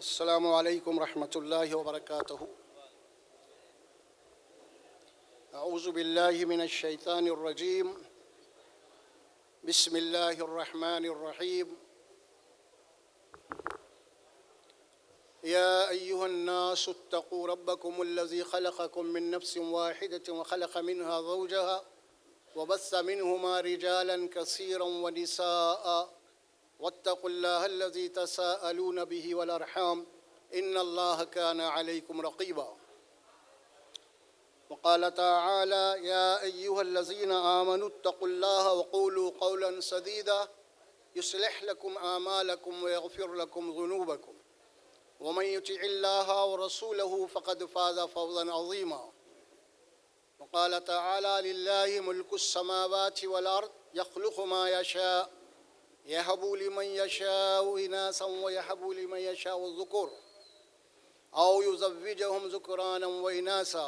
السلام علیکم ورحمۃ اللہ وبرکاتہ۔ اعوذ باللہ من الشیطان الرجیم، بسم اللہ الرحمن الرحیم۔ یا ایہا الناس اتقوا ربکم الذی خلقکم من نفس واحدۃ وخلق منها زوجها وبث منہما رجالا کثیرا ونساء واتقوا اللہ الذی تساءلون به والارحام ان اللہ کان علیکم رقیبا۔ وقال تعالی یا ایہا الذین آمنوا اتقوا اللہ وقولوا قولا سدیدا یصلح لکم اعمالکم ویغفر لکم ذنوبکم ومن یطع اللہ ورسولہ فقد فاز فوزا عظیما۔ وقال تعالی للہ ملک السماوات والارض یخلق ما یشاء يهب لمن يشاء إناثا ويهب لمن يشاء الذكور أو يزوجهم ذكرانا وإناثا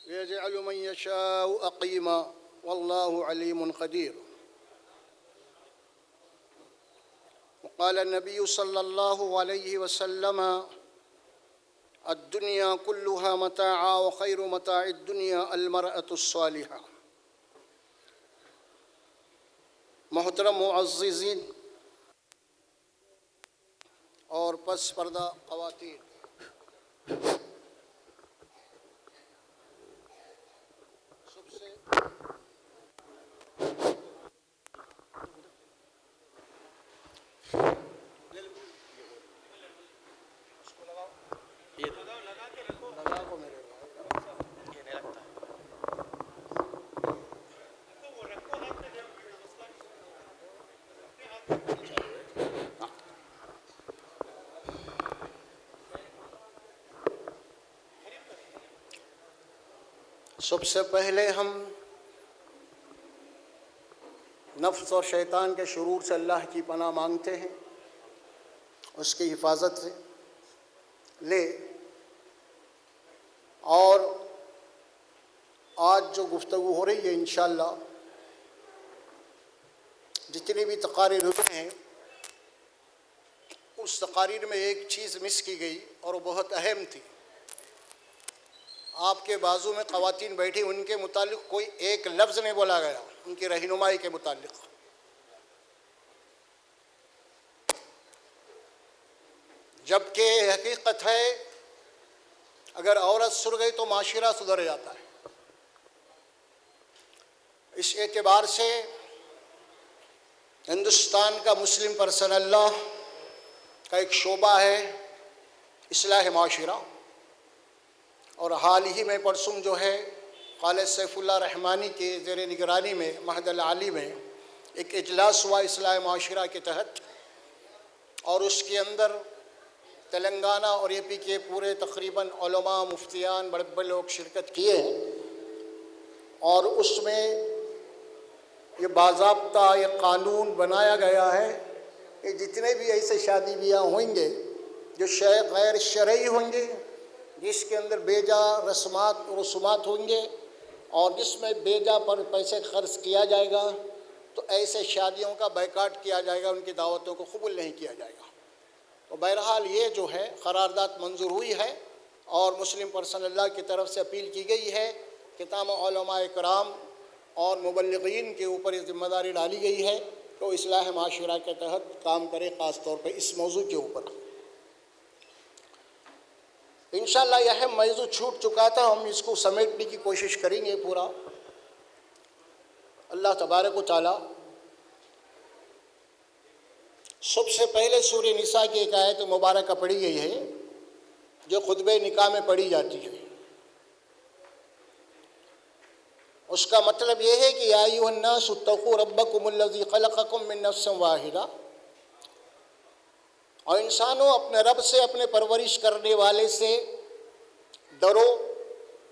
ويجعل من يشاء عقيما والله عليم قدير۔ وقال النبي صلى الله عليه وسلم الدنيا كلها متاع وخير متاع الدنيا المرأة الصالحة۔ محترم معززین اور پس پردہ خواتین، سب سے سب سے پہلے ہم نفس اور شیطان کے شرور سے اللہ کی پناہ مانگتے ہیں، اس کی حفاظت سے لے۔ اور آج جو گفتگو ہو رہی ہے انشاءاللہ جتنی بھی تقاریر ہوئے ہیں اس تقاریر میں ایک چیز مس کی گئی اور وہ بہت اہم تھی۔ آپ کے بازو میں خواتین بیٹھی، ان کے متعلق کوئی ایک لفظ نہیں بولا گیا ان کی رہنمائی کے متعلق۔ جبکہ حقیقت ہے اگر عورت سدھر گئی تو معاشرہ سدھر جاتا ہے۔ اس اعتبار سے ہندوستان کا مسلم پرسنل لا کا ایک شعبہ ہے اصلاح معاشرہ، اور حال ہی میں پرسوں جو ہے خالد سیف اللہ رحمانی کے زیر نگرانی میں مہد العالی میں ایک اجلاس ہوا اصلاح معاشرہ کے تحت، اور اس کے اندر تلنگانہ اور اے پی کے پورے تقریباً علماء، مفتیان، بڑے بڑے لوگ شرکت کیے ہیں، اور اس میں یہ باضابطہ یہ قانون بنایا گیا ہے کہ جتنے بھی ایسے شادی بیاہ ہوئیں گے جو غیر شرعی ہوں گے، جس کے اندر بے جا رسومات و رسومات ہوں گے اور جس میں بے جا پر پیسے خرچ کیا جائے گا، تو ایسے شادیوں کا بائیکاٹ کیا جائے گا، ان کی دعوتوں کو قبول نہیں کیا جائے گا۔ تو بہرحال یہ جو ہے قرارداد منظور ہوئی ہے، اور مسلم پرسنل لا کی طرف سے اپیل کی گئی ہے کہ تمام علماء کرام اور مبلغین کے اوپر یہ ذمہ داری ڈالی گئی ہے کہ وہ اصلاح معاشرہ کے تحت کام کرے، خاص طور پہ اس موضوع کے اوپر۔ انشاءاللہ یہ اہم موضوع چھوٹ چکا تھا، ہم اس کو سمیٹنے کی کوشش کریں گے پورا۔ اللہ تبارک و تعالی سب سے پہلے سورہ نساء کی ایک آیت مبارکہ پڑھی گئی ہے جو خطبہ نکاح میں پڑھی جاتی ہے۔ اس کا مطلب یہ ہے کہ یا ایھا الناس اتقوا ربکم الذی خلقکم من نفس واحدہ، اور انسانوں اپنے رب سے، اپنے پرورش کرنے والے سے ڈرو،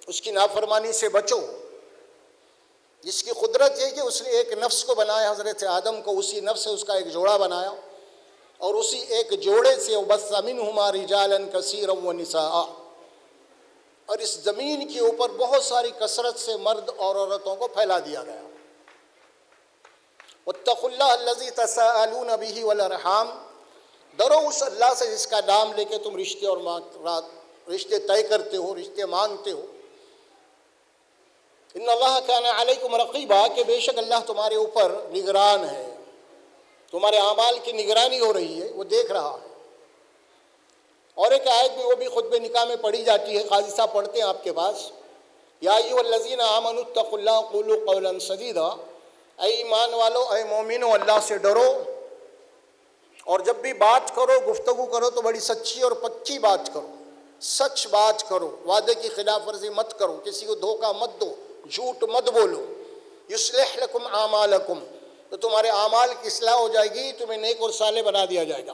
اس کی نافرمانی سے بچو، جس کی قدرت یہ کہ اس نے ایک نفس کو بنایا، حضرت آدم کو، اسی نفس سے اس کا ایک جوڑا بنایا، اور اسی ایک جوڑے سے وبث منہما رجالا کثیرا ونساء، اور اس زمین کے اوپر بہت ساری کثرت سے مرد اور عورتوں کو پھیلا دیا گیا۔ واتقوا اللہ الذی تساءلون به والارحام، ڈرو اس اللہ سے جس کا نام لے کے تم رشتے اور رشتے طے کرتے ہو، رشتے مانگتے ہو۔ ان اللہ کان علیکم رقیبا، کہ بے شک اللہ تمہارے اوپر نگران ہے، تمہارے اعمال کی نگرانی ہو رہی ہے، وہ دیکھ رہا ہے۔ اور ایک آیت بھی وہ بھی خطبہ نکاح میں پڑھی جاتی ہے، قاضی صاحب پڑھتے ہیں آپ کے پاس، یا ایھا الذین آمنوا اتقوا اللہ قولوا قولا سدیدا، اے ایمان والو، اے مومنو، اللہ سے ڈرو، اور جب بھی بات کرو، گفتگو کرو تو بڑی سچی اور پکی بات کرو، سچ بات کرو، وعدے کی خلاف ورزی مت کرو، کسی کو دھوکہ مت دو، جھوٹ مت بولو۔ یصلح لکم اعمالکم، تو تمہارے اعمال کی اصلاح ہو جائے گی، تمہیں نیک اور صالح بنا دیا جائے گا۔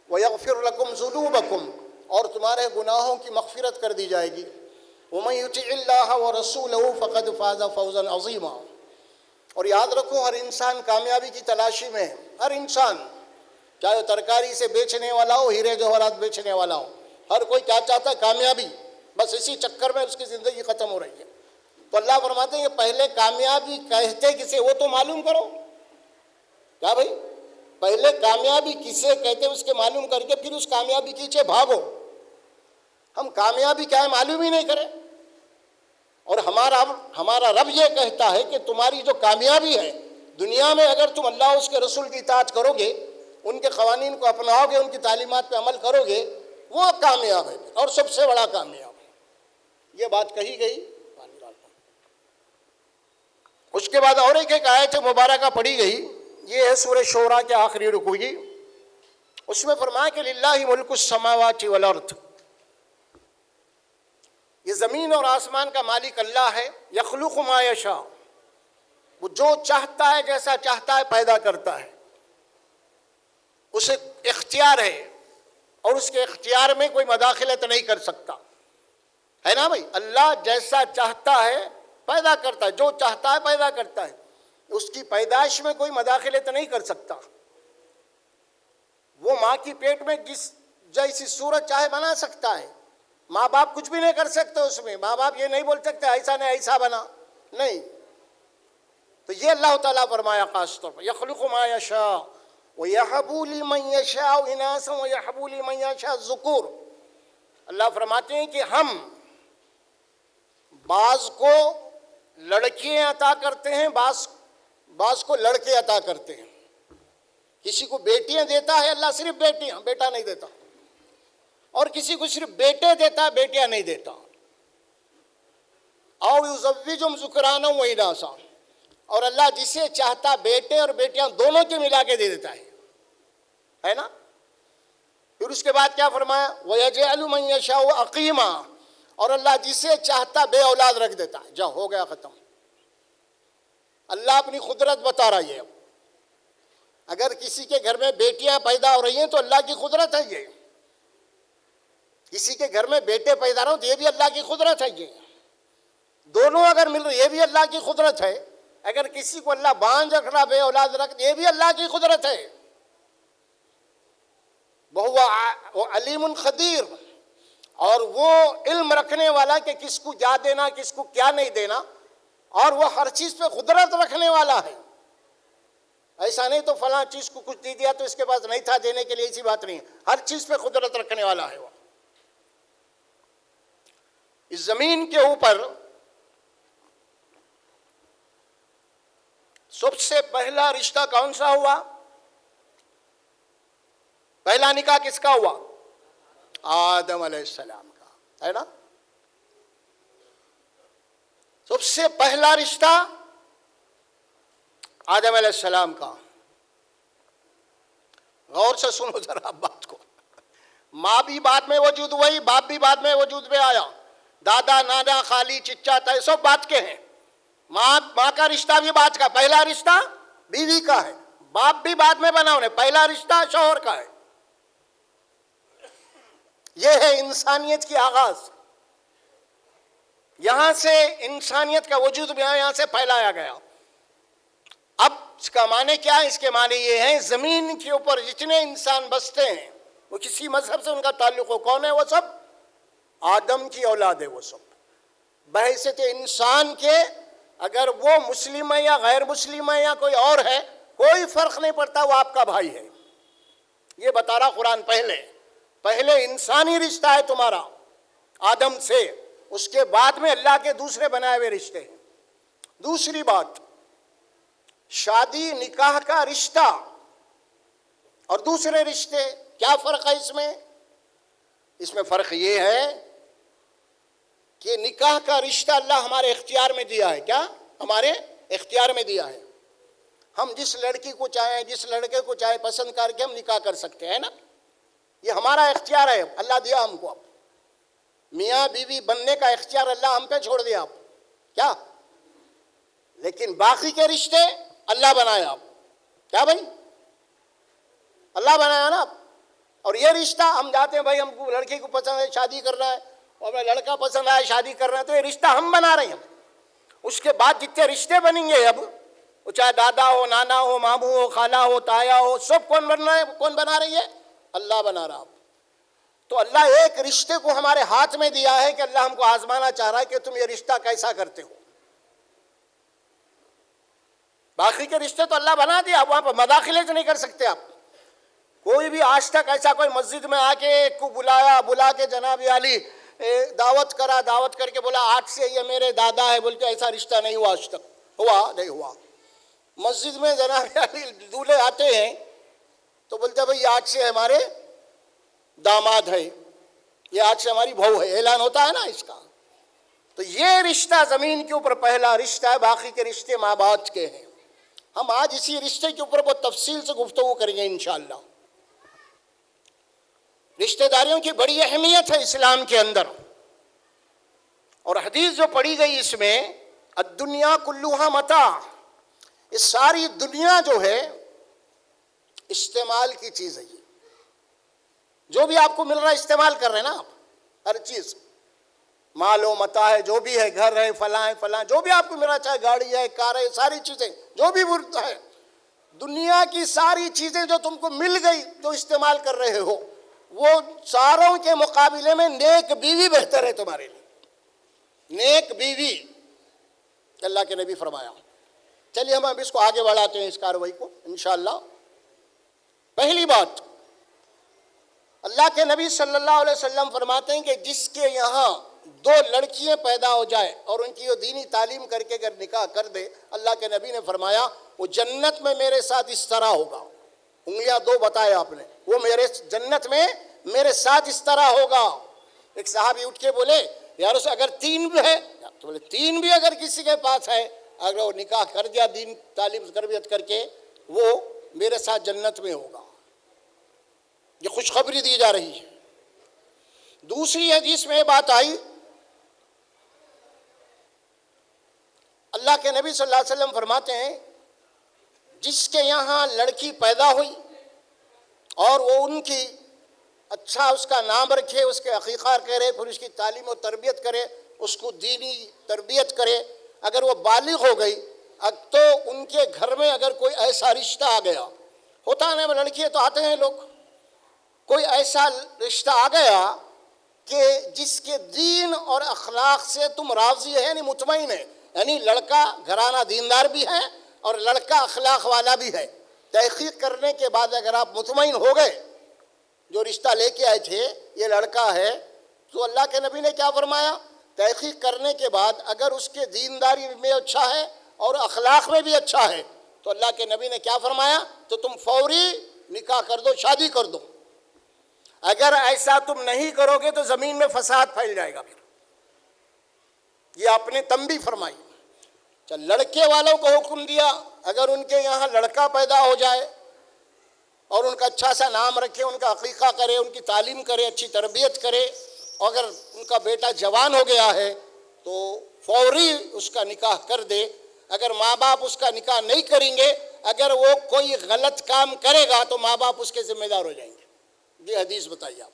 وَيَغْفِرْ لَكُمْ ذُنُوبَكُمْ، اور تمہارے گناہوں کی مغفرت کر دی جائے گی۔ وَمَن يُطِعِ اللَّهَ وَرَسُولَهُ فَقَدْ فَازَ فَوْزًا عَظِيمًا، اور یاد رکھو ہر انسان کامیابی کی تلاشی میں ہے، ہر انسان، چاہے ترکاری سے بیچنے والا ہو، ہیرے جواہرات بیچنے والا ہو، ہر کوئی کیا چاہتا ہے؟ کامیابی۔ بس اسی چکر میں اس کی زندگی ختم ہو رہی ہے۔ تو اللہ فرماتے ہیں کہ پہلے کامیابی کہتے کسے وہ تو معلوم کرو۔ کیا بھائی؟ پہلے کامیابی کسے کہتے اس کے معلوم کر کے پھر اس کامیابی کے پیچھے بھاگو۔ ہم کامیابی کیا ہے معلوم ہی نہیں کریں، اور ہمارا رب یہ کہتا ہے کہ تمہاری جو کامیابی ہے دنیا میں، اگر تم اللہ اس کے رسول کی اطاعت کرو گے، ان کے قوانین کو اپناؤ گے، ان کی تعلیمات پہ عمل کرو گے، وہ کامیاب ہے اور سب سے بڑا کامیاب ہے۔ یہ بات کہی گئی۔ اس کے بعد اور ایک آیت مبارکہ پڑھی گئی، یہ ہے سورہ شعراء کے آخری رکوع کی۔ اس میں فرمایا کہ للہ ملک السماوات والارض، یہ زمین اور آسمان کا مالک اللہ ہے۔ یخلق ما یشاء، وہ جو چاہتا ہے جیسا چاہتا ہے پیدا کرتا ہے، اسے اختیار ہے اور اس کے اختیار میں کوئی مداخلت نہیں کر سکتا، ہے نا بھائی؟ اللہ جیسا چاہتا ہے پیدا کرتا ہے، جو چاہتا ہے پیدا کرتا ہے، اس کی پیدائش میں کوئی مداخلت نہیں کر سکتا۔ وہ ماں کی پیٹ میں جس جیسی صورت چاہے بنا سکتا ہے، ماں باپ کچھ بھی نہیں کر سکتے اس میں، ماں باپ یہ نہیں بول سکتے ایسا نہیں ایسا بنا، نہیں۔ تو یہ اللہ تعالیٰ فرمایا خاص طور پر یخلق ما یشاء وَيَحَبُ لِمَن يَشَاءُ إِنَاثًا وَيَحَبُ لِمَن يَشَاءُ الذُّكُورَ، اللہ فرماتے ہیں کہ ہم بعض کو لڑکیاں عطا کرتے ہیں، بعض کو لڑکے عطا کرتے ہیں۔ کسی کو بیٹیاں دیتا ہے اللہ، صرف بیٹیاں، بیٹا نہیں دیتا، اور کسی کو صرف بیٹے دیتا ہے، بیٹیاں نہیں دیتا۔ أَوْ يُزَوِّجُهُمْ ذُكْرَانًا وَإِنَاثًا، اور اللہ جسے چاہتا بیٹے اور بیٹیاں دونوں کے ملا کے دے دیتا ہے نا؟ پھر اس کے بعد کیا فرمایا؟ وَيَجْعَلُ مَن يَشَاءُ عَقِيمًا، اور اللہ جسے چاہتا بے اولاد رکھ دیتا ہے۔ جا ہو گیا ختم۔ اللہ اپنی قدرت بتا رہا ہے۔ اگر کسی کے گھر میں بیٹیاں پیدا ہو رہی ہیں تو اللہ کی قدرت ہے یہ، کسی کے گھر میں بیٹے پیدا ہو تو یہ بھی اللہ کی قدرت ہے، یہ دونوں اگر مل رہے یہ بھی اللہ کی قدرت ہے۔ اگر کسی کو اللہ بانجھ رکھ رہا، بے اولاد رکھ، یہ بھی اللہ کی قدرت ہے۔ وہ علیم خبیر، اور وہ علم رکھنے والا کہ کس کو کیا دینا، کس کو کیا نہیں دینا، اور وہ ہر چیز پہ قدرت رکھنے والا ہے۔ ایسا نہیں تو فلاں چیز کو کچھ دے دیا تو اس کے پاس نہیں تھا دینے کے لیے، ایسی بات نہیں ہے، ہر چیز پہ قدرت رکھنے والا ہے وہ۔ اس زمین کے اوپر سب سے پہلا رشتہ کون سا ہوا؟ پہلا نکاح کس کا ہوا؟ آدم علیہ السلام کا، ہے نا؟ سب سے پہلا رشتہ آدم علیہ السلام کا۔ غور سے سنو ذرا بات کو۔ ماں بھی بعد میں وجود ہوئی، باپ بھی بعد میں وجود میں آیا، دادا، نانا، خالی، چچا، تائی سب بات کے ہیں۔ ماں کا رشتہ بھی بعد کا، پہلا رشتہ بیوی کا ہے۔ باپ بھی بعد میں بنا انہیں، پہلا رشتہ شوہر کا ہے۔ یہ ہے انسانیت کی آغاز، یہاں سے انسانیت کا وجود بھی یہاں سے پھیلایا گیا۔ اب اس کا معنی کیا ہے؟ اس کے معنی یہ ہے زمین کے اوپر جتنے انسان بستے ہیں وہ کسی مذہب سے ان کا تعلق ہو، کون ہے وہ سب؟ آدم کی اولاد ہے وہ سب، بحیثیت انسان کے۔ اگر وہ مسلم ہے یا غیر مسلم ہے یا کوئی اور ہے، کوئی فرق نہیں پڑتا، وہ آپ کا بھائی ہے۔ یہ بتا رہا قرآن. پہلے انسانی رشتہ ہے تمہارا آدم سے، اس کے بعد میں اللہ کے دوسرے بنائے ہوئے رشتے ہیں. دوسری بات، شادی نکاح کا رشتہ اور دوسرے رشتے، کیا فرق ہے اس میں؟ اس میں فرق یہ ہے کہ نکاح کا رشتہ اللہ ہمارے اختیار میں دیا ہے. کیا ہمارے اختیار میں دیا ہے؟ ہم جس لڑکی کو چاہیں، جس لڑکے کو چاہیں پسند کر کے ہم نکاح کر سکتے ہیں نا. یہ ہمارا اختیار ہے، اللہ دیا ہم کو. اب میاں بیوی بننے کا اختیار اللہ ہم پہ چھوڑ دیا. اب کیا؟ لیکن باقی کے رشتے اللہ بنایا. اب کیا بھائی؟ اللہ بنایا نا. اور یہ رشتہ ہم جاتے ہیں بھائی، ہم کو لڑکی کو پسند ہے، شادی کر رہا ہے، اور لڑکا پسند آیا، شادی کر رہا ہے، تو یہ رشتہ ہم بنا رہے ہیں. اس کے بعد جتنے رشتے بنیں گے اب، وہ چاہے دادا ہو، نانا ہو، ماموں ہو، خالہ ہو، تایا ہو، سب کون بن رہا ہے؟ کون بنا رہی ہے؟ اللہ بنا رہا. تو اللہ ایک رشتے کو ہمارے ہاتھ میں دیا ہے کہ اللہ ہم کو آزمانا چاہ رہا ہے کہ تم یہ رشتہ کیسا کرتے ہو. باقی کے رشتے تو اللہ بنا دیا، وہاں پہ مداخلت نہیں کر سکتے آپ. کوئی بھی آج تک ایسا کوئی مسجد میں آ کے ایک کو بلا کے جناب علی دعوت کرا، دعوت کر کے بولا آج سے یہ میرے دادا ہے بول کے، ایسا رشتہ نہیں ہوا. آج تک نہیں ہوا. مسجد میں جناب علی دولہے آتے ہیں تو بولتے بھائی آج سے ہمارے داماد ہے، یہ آج سے ہماری بہو ہے، اعلان ہوتا ہے نا اس کا. تو یہ رشتہ زمین کے اوپر پہلا رشتہ ہے. باقی کے رشتے ماں باپ کے ہیں. ہم آج اسی رشتے کے اوپر بہت تفصیل سے گفتگو کریں گے انشاءاللہ. رشتہ داریوں کی بڑی اہمیت ہے اسلام کے اندر. اور حدیث جو پڑھی گئی اس میں، الدنیا کلھا متاع، اس ساری دنیا جو ہے استعمال کی چیز ہے. یہ جو بھی آپ کو مل رہا ہے استعمال کر رہے ہیں نا آپ. ہر چیز مال و متاع ہے، جو بھی ہے، گھر ہے، فلاں جو بھی آپ کو مل رہا ہے، چاہے گاڑی ہے، کار ہے، ساری چیزیں جو بھی ہے، دنیا کی ساری چیزیں جو تم کو مل گئی، جو استعمال کر رہے ہو، وہ ساروں کے مقابلے میں نیک بیوی بہتر ہے تمہارے لیے. نیک بیوی اللہ کے نبی فرمایا. چلیے ہم اب اس کو آگے بڑھاتے ہیں، اس کاروائی کو انشاءاللہ. پہلی بات، اللہ کے نبی صلی اللہ علیہ وسلم فرماتے ہیں کہ جس کے یہاں دو لڑکیاں پیدا ہو جائے اور ان کی وہ دینی تعلیم کر کے اگر نکاح کر دے، اللہ کے نبی نے فرمایا وہ جنت میں میرے ساتھ اس طرح ہوگا. انگلیاں دو بتائے آپ نے، وہ میرے جنت میں میرے ساتھ اس طرح ہوگا. ایک صحابی اٹھ کے بولے یا رسول اگر تین بھی ہے، تو بولے تین بھی اگر کسی کے پاس ہے، اگر وہ نکاح کر دیا دین تعلیم تربیت کر کے، وہ میرے ساتھ جنت میں ہوگا. یہ خوشخبری دی جا رہی ہے. دوسری حدیث میں بات آئی، اللہ کے نبی صلی اللہ علیہ وسلم فرماتے ہیں جس کے یہاں لڑکی پیدا ہوئی اور وہ ان کی اچھا اس کا نام رکھے، اس کے عقیقہ کرے، پھر اس کی تعلیم و تربیت کرے، اس کو دینی تربیت کرے، اگر وہ بالغ ہو گئی تو ان کے گھر میں اگر کوئی ایسا رشتہ آ گیا، ہوتا ہے نا لڑکی تو آتے ہیں لوگ، کوئی ایسا رشتہ آ گیا کہ جس کے دین اور اخلاق سے تم راضی ہے، یعنی مطمئن ہے، یعنی لڑکا گھرانہ دیندار بھی ہے اور لڑکا اخلاق والا بھی ہے. تحقیق کرنے کے بعد اگر آپ مطمئن ہو گئے، جو رشتہ لے کے آئے تھے یہ لڑکا ہے، تو اللہ کے نبی نے کیا فرمایا؟ تحقیق کرنے کے بعد اگر اس کے دینداری میں اچھا ہے اور اخلاق میں بھی اچھا ہے، تو اللہ کے نبی نے کیا فرمایا؟ تو تم فوری نکاح کر دو، شادی کر دو. اگر ایسا تم نہیں کرو گے تو زمین میں فساد پھیل جائے گا. پھر یہ آپ نے تنبیہ فرمائی. چل لڑکے والوں کو حکم دیا اگر ان کے یہاں لڑکا پیدا ہو جائے اور ان کا اچھا سا نام رکھے، ان کا عقیقہ کرے، ان کی تعلیم کرے، اچھی تربیت کرے، اور اگر ان کا بیٹا جوان ہو گیا ہے تو فوری اس کا نکاح کر دے. اگر ماں باپ اس کا نکاح نہیں کریں گے، اگر وہ کوئی غلط کام کرے گا تو ماں باپ اس کے ذمہ دار ہو جائیں گے. یہ حدیث بتائیے آپ.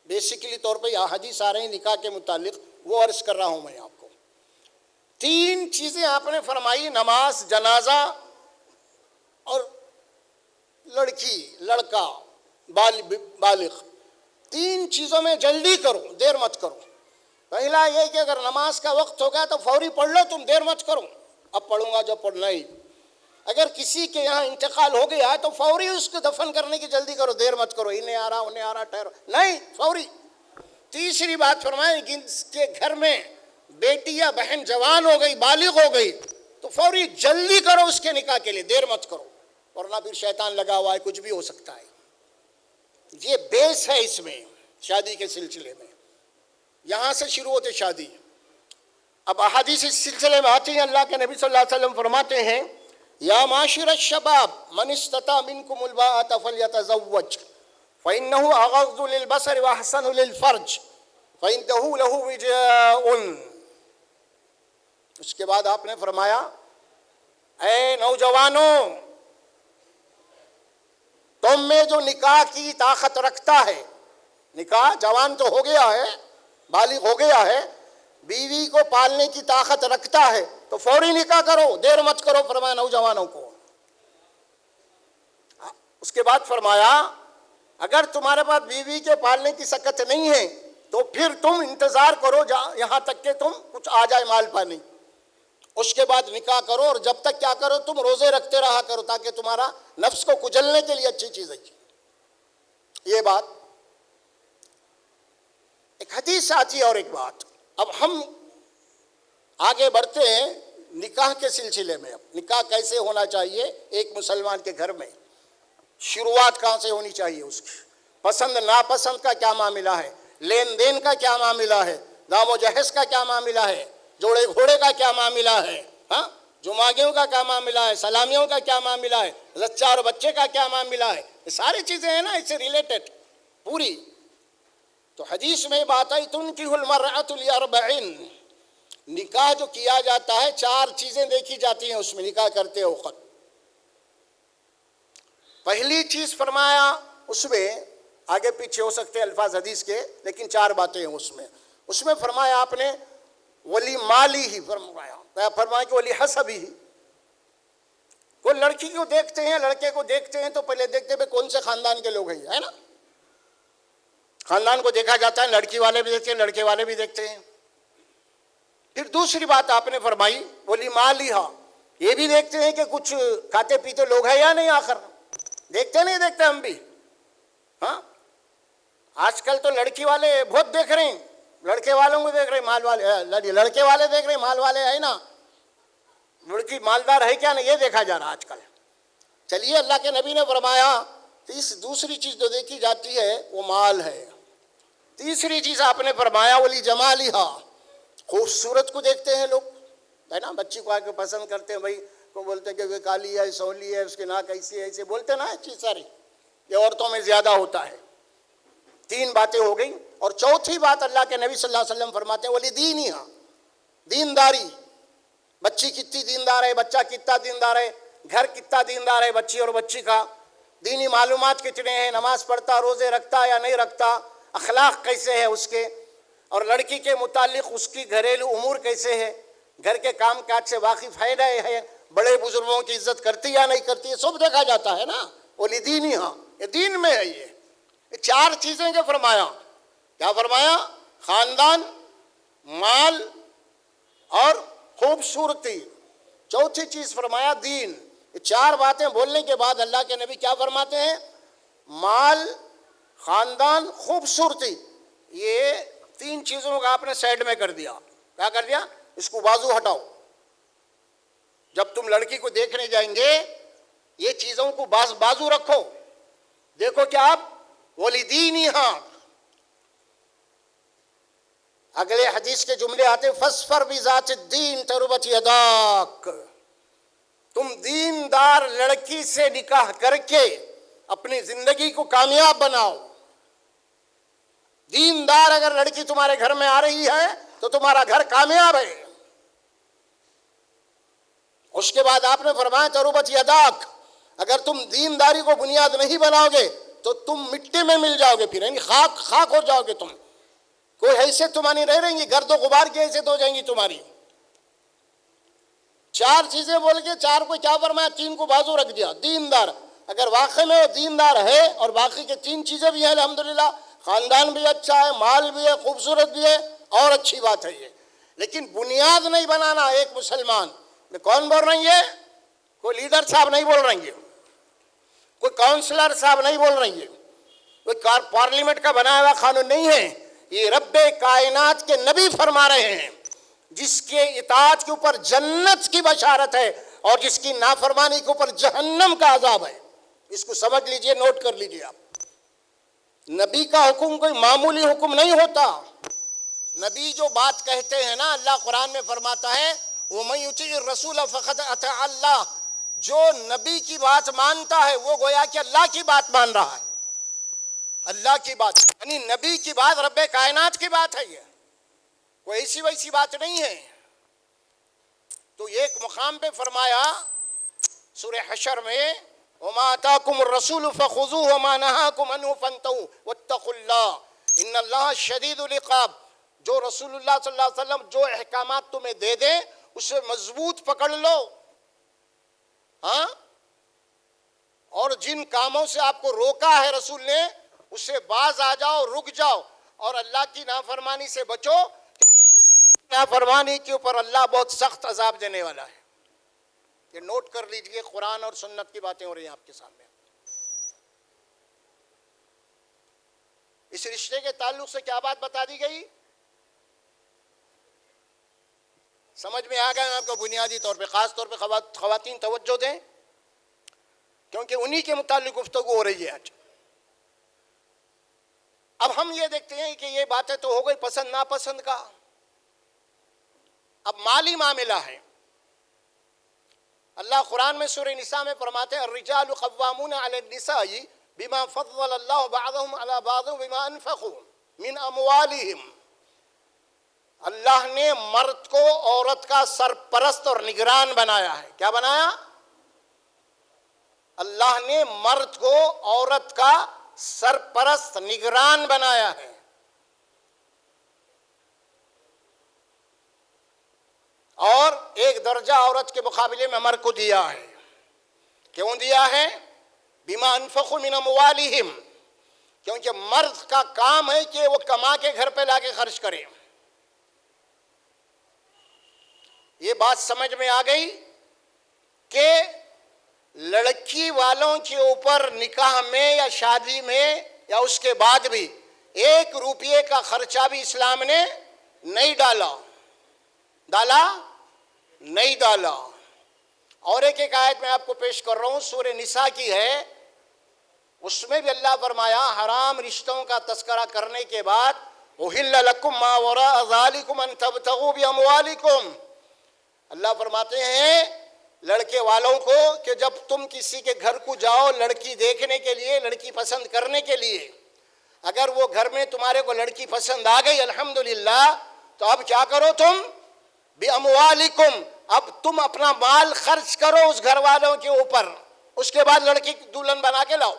بیسیکلی طور پہ یہ حدیث آ رہی نکاح کے متعلق، وہ عرض کر رہا ہوں میں آپ کو. تین چیزیں آپ نے فرمائی، نماز، جنازہ اور لڑکی لڑکا بالغ. تین چیزوں میں جلدی کرو، دیر مت کرو. پہلا یہ کہ اگر نماز کا وقت ہو گیا تو فوری پڑھ لو، تم دیر مت کرو، اب پڑھوں گا جب پڑھنا ہی. اگر کسی کے یہاں انتقال ہو گیا ہے تو فوری اس کو دفن کرنے کی جلدی کرو، دیر مت کرو، انہیں آ رہا ٹھہرو، نہیں، فوری۔ تیسری بات فرمائیں کہ اس کے گھر میں بیٹی یا بہن جوان ہو گئی، بالغ ہو گئی، تو فوری جلدی کرو اس کے نکاح کے لیے، دیر مت کرو، ورنہ پھر شیطان لگا ہوا ہے، کچھ بھی ہو سکتا ہے۔ یہ بیس ہے اس میں، شادی کے سلسلے میں، یہاں سے شروع ہوتے شادی۔ اب احادیث اس سلسلے میں آتی ہیں، اللہ کے نبی صلی اللہ علیہ وسلم فرماتے ہیں، یا معاشر الشباب من استطاع منکم الباءۃ فلیتزوج فإنه اغض للبصر واحسن للفرج فإنه له وجاء۔ اس کے بعد آپ نے فرمایا، اے نوجوانوں، تم میں جو نکاح کی طاقت رکھتا ہے، نکاح جوان تو ہو گیا ہے، بالغ ہو گیا ہے، بیوی کو پالنے کی طاقت رکھتا ہے تو فوری نکاح کرو، دیر مت کرو، فرمایا نوجوانوں کو۔ اس کے بعد فرمایا، اگر تمہارے پاس بیوی کے پالنے کی سکت نہیں ہے تو پھر تم انتظار کرو یہاں تک کہ تم کچھ آ جائے مال پانی، اس کے بعد نکاح کرو، اور جب تک کیا کرو، تم روزے رکھتے رہا کرو تاکہ تمہارا نفس کو کچلنے کے لیے اچھی چیز ہے۔ یہ بات ایک حدیث آتی ہے، اور ایک بات۔ اب ہم آگے بڑھتے ہیں نکاح کے سلسلے میں۔ اب نکاح کیسے ہونا چاہیے ایک مسلمان کے گھر میں، شروعات کہاں سے ہونی چاہیے، اس کی پسند ناپسند کا کیا معاملہ ہے، لین دین کا کیا معاملہ ہے، دام و جہیز کا کیا معاملہ ہے، جوڑے گھوڑے کا کیا معاملہ ہے، ہاں، جماگیوں کا کیا معاملہ ہے، سلامیوں کا کیا معاملہ ہے، زچہ اور بچے کا کیا معاملہ ہے، یہ ساری چیزیں ہیں نا اس سے ریلیٹڈ پوری۔ تو حدیث میں بات آئی، تنکح المرأۃ لاربعین، نکاح جو کیا جاتا ہے 4 چیزیں دیکھی جاتی ہیں اس میں نکاح کرتے وقت۔ پہلی چیز فرمایا، اس میں آگے پیچھے ہو سکتے ہیں الفاظ حدیث کے، لیکن 4 باتیں ہیں اس میں فرمایا آپ نے ولی مالی ہی فرمایا کہ ولی حسبی ہی۔ کوئی لڑکی کو دیکھتے ہیں، لڑکے کو دیکھتے ہیں تو پہلے دیکھتے ہیں کون سے خاندان کے لوگ ہیں، ہے نا، خاندان کو دیکھا جاتا ہے، لڑکی والے بھی دیکھتے ہیں، لڑکے والے بھی دیکھتے ہیں۔ پھر دوسری بات آپ نے فرمائی ولی مالیہا، یہ بھی دیکھتے ہیں کہ کچھ کھاتے پیتے لوگ ہیں یا نہیں، آخر دیکھتے نہیں دیکھتے ہم بھی، ہاں۔ آج کل تو لڑکی والے بہت دیکھ رہے ہیں، لڑکے والوں کو دیکھ رہے ہیں، مال والے، لڑکے والے دیکھ رہے ہیں، مال والے ہیں نا، لڑکی مالدار ہے کیا نہیں، یہ دیکھا جا رہا آج کل۔ چلیے، اللہ کے نبی نے فرمایا دوسری چیز جو دیکھی جاتی ہے وہ مال ہے۔ تیسری چیز آپ نے فرمایا ولی جمالیہا، خوبصورت کو دیکھتے ہیں لوگ، ہے نا، بچی کو آ کے پسند کرتے ہیں، بھائی کو بولتے ہیں کہ وہ کالی ہے، سولی ہے، اس کے ناک ایسی ہے، ایسے بولتے ہیں نا، چیز ساری یہ عورتوں میں زیادہ ہوتا ہے۔ 3 باتیں ہو گئی، اور چوتھی بات اللہ کے نبی صلی اللہ علیہ وسلم فرماتے ہیں ولی دینہا، دینداری، بچی کتنی دیندار ہے، بچہ کتنا دیندار ہے، گھر کتنا دیندار ہے بچی اور بچی کا، دینی معلومات کتنے ہیں، نماز پڑھتا، روزے رکھتا یا نہیں رکھتا، اخلاق کیسے ہے اس کے، اور لڑکی کے متعلق اس کی گھریلو امور کیسے ہے، گھر کے کام کاج سے واقف ہے نہیں ہے، بڑے بزرگوں کی عزت کرتی یا نہیں کرتی، یہ سب دیکھا جاتا ہے نا، ولی دینہا، یہ دین میں ہے۔ یہ 4 چیزیں جو فرمایا، کیا فرمایا، خاندان، مال اور خوبصورتی، چوتھی چیز فرمایا دین۔ یہ 4 باتیں بولنے کے بعد اللہ کے نبی کیا فرماتے ہیں، مال، خاندان، خوبصورتی، یہ 3 چیزوں کا آپ نے سائیڈ میں کر دیا۔ کیا کر دیا، اس کو بازو ہٹاؤ۔ جب تم لڑکی کو دیکھنے جائیں گے یہ چیزوں کو بازو رکھو، دیکھو کہ آپ وَلِدِينِهَا، اگلے حدیث کے جملے آتے فَاصْفَرْ بِذَاتِ الدِّينِ تَرُبَتْ يَدَاكَ، تم دیندار لڑکی سے نکاح کر کے اپنی زندگی کو کامیاب بناؤ۔ دیندار اگر لڑکی تمہارے گھر میں آ رہی ہے تو تمہارا گھر کامیاب ہے۔ اس کے بعد آپ نے فرمایا تربت یداک، اگر تم دینداری کو بنیاد نہیں بناؤ گے تو تم مٹی میں مل جاؤ گے، پھر یعنی خاک ہو جاؤ گے، تم کوئی حیثیت تمہاری نہیں رہیں گی، گرد و غبار کی حیثیت ہو جائیں گی تمہاری۔ 4 چیزیں بول کے 4 کو کیا فرمایا، 3 کو بازو رکھ دیا۔ دیندار، اگر واقعی میں دیندار ہے اور باقی کے 3 چیزیں بھی ہیں الحمدللہ، خاندان بھی اچھا ہے، مال بھی ہے، خوبصورت بھی ہے، اور اچھی بات ہے یہ، لیکن بنیاد نہیں بنانا ایک مسلمان میں، کون بول رہے ہیں یہ، کوئی لیڈر صاحب نہیں بول رہے ہیں، کوئی کاؤنسلر صاحب نہیں بول رہی ہے، کوئی پارلیمنٹ کا بنایا ہوا قانون نہیں ہے، یہ رب کائنات کے نبی فرما رہے ہیں، جس کے اطاعت کے اوپر جنت کی بشارت ہے اور جس کی نافرمانی کے اوپر جہنم کا عذاب ہے۔ اس کو سمجھ لیجئے، نوٹ کر لیجئے آپ۔ نبی کا حکم کوئی معمولی حکم نہیں ہوتا۔ نبی جو بات کہتے ہیں نا، اللہ قرآن میں فرماتا ہے وَمَن يُطِعِ الرَّسُولَ فَقَدْ أَطَاعَ اللَّهَ، جو نبی کی بات مانتا ہے وہ گویا کہ اللہ کی بات مان رہا ہے۔ اللہ کی بات یعنی نبی کی بات رب کائنات کی بات ہے، یہ کوئی ایسی ویسی بات نہیں ہے۔ تو ایک مقام پہ فرمایا سورہ حشر میں وَمَا آتَاكُمُ الرَّسُولُ فَخُذُوهُ وَمَا نَهَاكُمْ عَنْهُ فَانْتَهُوا وَاتَّقُوا اللَّهَ إِنَّ اللَّهَ شَدِيدُ الْعِقَابِ، جو رسول اللہ صلی اللہ علیہ وسلم جو احکامات تمہیں دے دیں اسے مضبوط پکڑ لو، ہاں، اور جن کاموں سے آپ کو روکا ہے رسول نے اسے باز آ جاؤ، رک جاؤ، اور اللہ کی نافرمانی سے بچو، نافرمانی کے اوپر اللہ بہت سخت عذاب دینے والا ہے۔ یہ نوٹ کر لیجئے، قرآن اور سنت کی باتیں ہو رہی ہیں آپ کے سامنے۔ اس رشتے کے تعلق سے کیا بات بتا دی گئی؟ سمجھ میں آ گئے آپ کو؟ بنیادی طور پہ خاص طور پہ خواتین توجہ دیں، کیونکہ انہی کے متعلق گفتگو ہو رہی ہے آج۔ اب ہم یہ دیکھتے ہیں کہ یہ باتیں تو ہو گئی پسند ناپسند کا، اب مالی معاملہ ہے۔ اللہ قرآن میں سورہ نساء میں فرماتے ہیں الرجال قوامون علی النساء بما فضل اللہ بعضهم علی بعض بما انفقوا من اموالہم، اللہ نے مرد کو عورت کا سرپرست اور نگران بنایا ہے۔ کیا بنایا؟ اللہ نے مرد کو عورت کا سرپرست نگران بنایا ہے، اور ایک درجہ عورت کے مقابلے میں مرد کو دیا ہے۔ کیوں دیا ہے؟ بما انفقوا من اموالہم، کیونکہ مرد کا کام ہے کہ وہ کما کے گھر پہ لا کے خرچ کرے۔ یہ بات سمجھ میں آ گئی کہ لڑکی والوں کے اوپر نکاح میں یا شادی میں یا اس کے بعد بھی 1 روپیے کا خرچہ بھی اسلام نے نہیں ڈالا نہیں ڈالا۔ اور ایک آیت میں آپ کو پیش کر رہا ہوں، سورہ نساء کی ہے، اس میں بھی اللہ فرمایا حرام رشتوں کا تذکرہ کرنے کے بعد اُحِلَّ لَكُمْ مَا وَرَاءَ ذَلِكُمْ أَن تَبْتَغُوا بِأَمْوَالِكُمْ، اللہ فرماتے ہیں لڑکے والوں کو کہ جب تم کسی کے گھر کو جاؤ لڑکی دیکھنے کے لیے، لڑکی پسند کرنے کے لیے، اگر وہ گھر میں تمہارے کو لڑکی پسند آ گئی الحمدللہ، تو اب کیا کرو تم؟ بِأَمْوَالِكُمْ، اب تم اپنا مال خرچ کرو اس گھر والوں کے اوپر، اس کے بعد لڑکی دلہن بنا کے لاؤ۔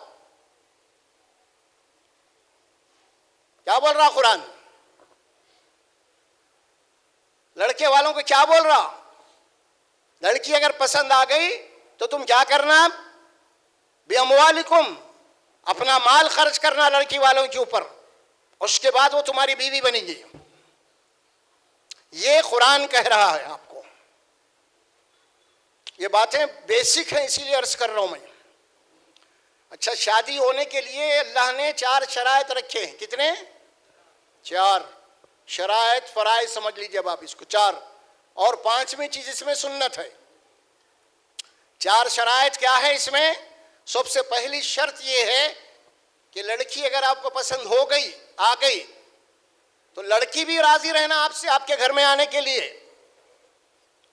کیا بول رہا قرآن؟ لڑکے والوں کو کیا بول رہا؟ لڑکی اگر پسند آ گئی تو تم کیا کرنا؟ بِأَمْوَالِكُمْ، اپنا مال خرچ کرنا لڑکی والوں کے اوپر، اس کے بعد وہ تمہاری بیوی بنے گی۔ یہ قرآن کہہ رہا ہے آپ کو۔ یہ باتیں بیسک ہیں، اسی لیے عرض کر رہا ہوں میں۔ اچھا، شادی ہونے کے لیے اللہ نے 4 شرائط رکھے ہیں۔ کتنے؟ 4 شرائط، فرائض سمجھ لیجیے اب آپ اس کو، 4، اور 5ویں چیز اس میں سنت ہے۔ 4 شرائط کیا ہے اس میں؟ سب سے پہلی شرط یہ ہے کہ لڑکی اگر آپ کو پسند ہو گئی، آ گئی، تو لڑکی بھی راضی رہنا آپ سے، آپ کے گھر میں آنے کے لیے۔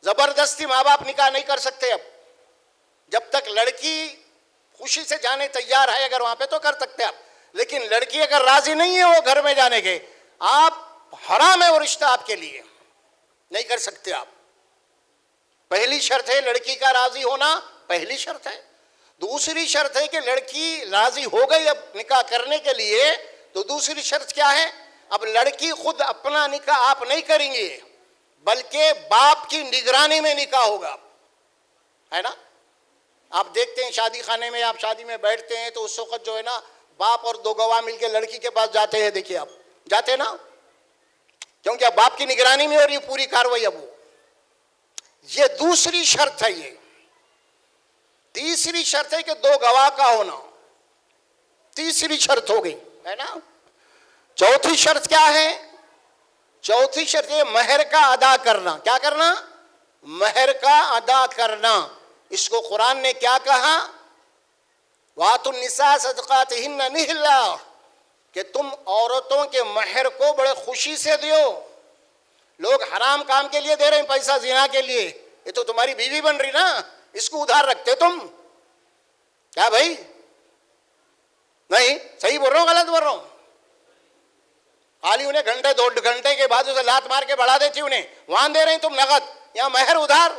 زبردستی ماں باپ نکاح نہیں کر سکتے اب، جب تک لڑکی خوشی سے جانے تیار ہے اگر وہاں پہ تو کر سکتے آپ، لیکن لڑکی اگر راضی نہیں ہے وہ گھر میں جانے کے، آپ حرام ہے وہ رشتہ آپ کے لیے، نہیں کر سکتے آپ۔ پہلی شرط ہے لڑکی کا راضی ہونا، پہلی شرط ہے۔ دوسری شرط ہے کہ لڑکی راضی ہو گئی اب نکاح کرنے کے لیے، تو دوسری شرط کیا ہے؟ اب لڑکی خود اپنا نکاح آپ نہیں کریں گے، بلکہ باپ کی نگرانی میں نکاح ہوگا، ہے نا؟ آپ دیکھتے ہیں شادی خانے میں، آپ شادی میں بیٹھتے ہیں تو اس وقت جو ہے نا باپ اور 2 گواہ مل کے لڑکی کے پاس جاتے ہیں، دیکھیے آپ جاتے ہیں نا، کیونکہ اب باپ کی نگرانی میں ہو رہی ہے پوری کاروائی۔ اب وہ یہ دوسری شرط ہے، تیسری شرط ہے کہ 2 گواہ کا ہونا، تیسری شرط ہو گئی ہے نا. چوتھی شرط کیا ہے؟ چوتھی شرط یہ مہر کا ادا کرنا. کیا کرنا؟ مہر کا ادا کرنا. اس کو قرآن نے کیا کہا؟ وَآتُوا النِّسَاءَ صَدَقَاتِهِنَّ نِحْلًا، کہ تم عورتوں کے مہر کو بڑے خوشی سے دیو. لوگ حرام کام کے لیے دے رہے ہیں پیسہ، زنا کے لیے. یہ تو تمہاری بیوی بن رہی نا، اس کو ادھار رکھتے تم. کیا بھائی؟ نہیں صحیح بول رہا ہوں غلط بول رہا ہوں؟ خالی انہیں گھنٹے 2 گھنٹے کے بعد اسے لات مار کے بڑھا دیتی انہیں. وہاں دے رہے ہیں تم نقد، یہاں مہر ادھار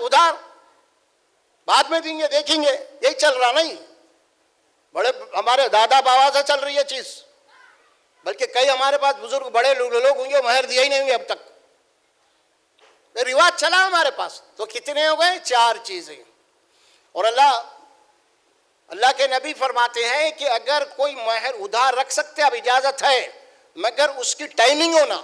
بعد میں دیں گے، دیکھیں گے. یہی چل رہا نہیں. بڑے ہمارے دادا بابا سے چل رہی ہے چیز، بلکہ کئی ہمارے پاس بزرگ بڑے لوگ ہوں گے مہر دیا ہی نہیں ہوں گے اب تک. یہ رواج چلا ہمارے پاس. تو کتنے ہو گئے؟ 4 چیزیں. اور اللہ کے نبی فرماتے ہیں کہ اگر کوئی مہر ادھار رکھ سکتے اب اجازت ہے، مگر اس کی ٹائمنگ ہونا.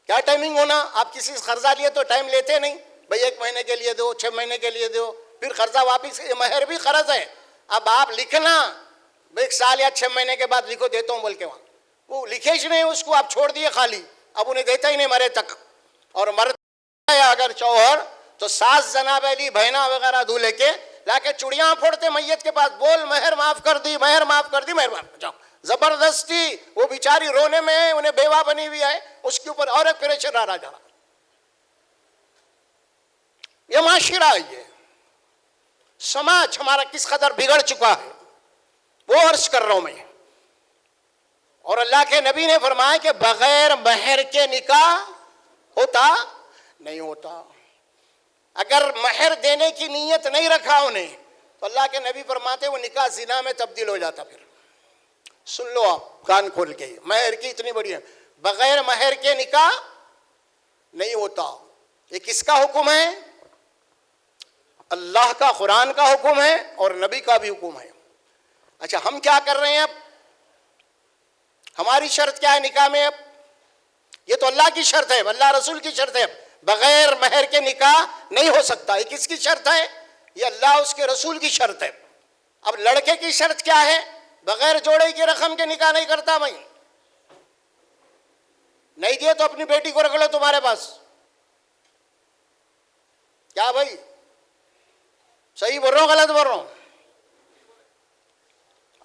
کیا ٹائمنگ ہونا؟ آپ کسی سے قرضہ لیے تو ٹائم لیتے نہیں بھائی، 1 مہینے کے لیے دو، 6 مہینے کے لیے دو، پھر قرضہ واپس. مہر بھی قرض ہے. اب آپ لکھنا 1 سال یا 6 مہینے کے بعد لکھو دیتا ہوں بول کے، وہاں وہ لکھے ہی نہیں، اس کو آپ چھوڑ دیے خالی. اب انہیں دیتا ہی نہیں مرے تک. اور مرد یا اگر شوہر تو ساس جناب علی بہنا وغیرہ دولہے کے لا کے چڑیاں پھوڑتے میت کے پاس، بول مہر معاف کر دی، مہر معاف کر دی، مہر معاف کر. جاؤ زبردستی. وہ بیچاری رونے میں ہے، انہیں بیوہ بنی ہوئی ہے، اس کے اوپر اور ایک پریشر آ رہا جا رہا. یہ معاشرہ ہے، یہ سماج ہمارا کس قدر بگڑ چکا ہے وہ عرض کر رہا ہوں میں. اور اللہ کے نبی نے فرمایا کہ بغیر مہر کے نکاح ہوتا نہیں ہوتا. اگر مہر دینے کی نیت نہیں رکھا انہیں تو اللہ کے نبی فرماتے وہ نکاح زنا میں تبدیل ہو جاتا. پھر سن لو آپ کان کھول کے، مہر کی اتنی بڑی ہے. بغیر مہر کے نکاح نہیں ہوتا. یہ کس کا حکم ہے؟ اللہ کا، قرآن کا حکم ہے اور نبی کا بھی حکم ہے. اچھا ہم کیا کر رہے ہیں اب؟ ہماری شرط کیا ہے نکاح میں اب؟ یہ تو اللہ کی شرط ہے، اللہ رسول کی شرط ہے. بغیر مہر کے نکاح نہیں ہو سکتا. یہ کس کی شرط ہے؟ یہ اللہ اس کے رسول کی شرط ہے. اب لڑکے کی شرط کیا ہے؟ بغیر جوڑے کی رقم کے نکاح نہیں کرتا. میں نہیں دیے تو اپنی بیٹی کو رکھ لو تمہارے پاس. کیا بھائی صحیح بول رہا ہوں غلط بول رہا ہوں؟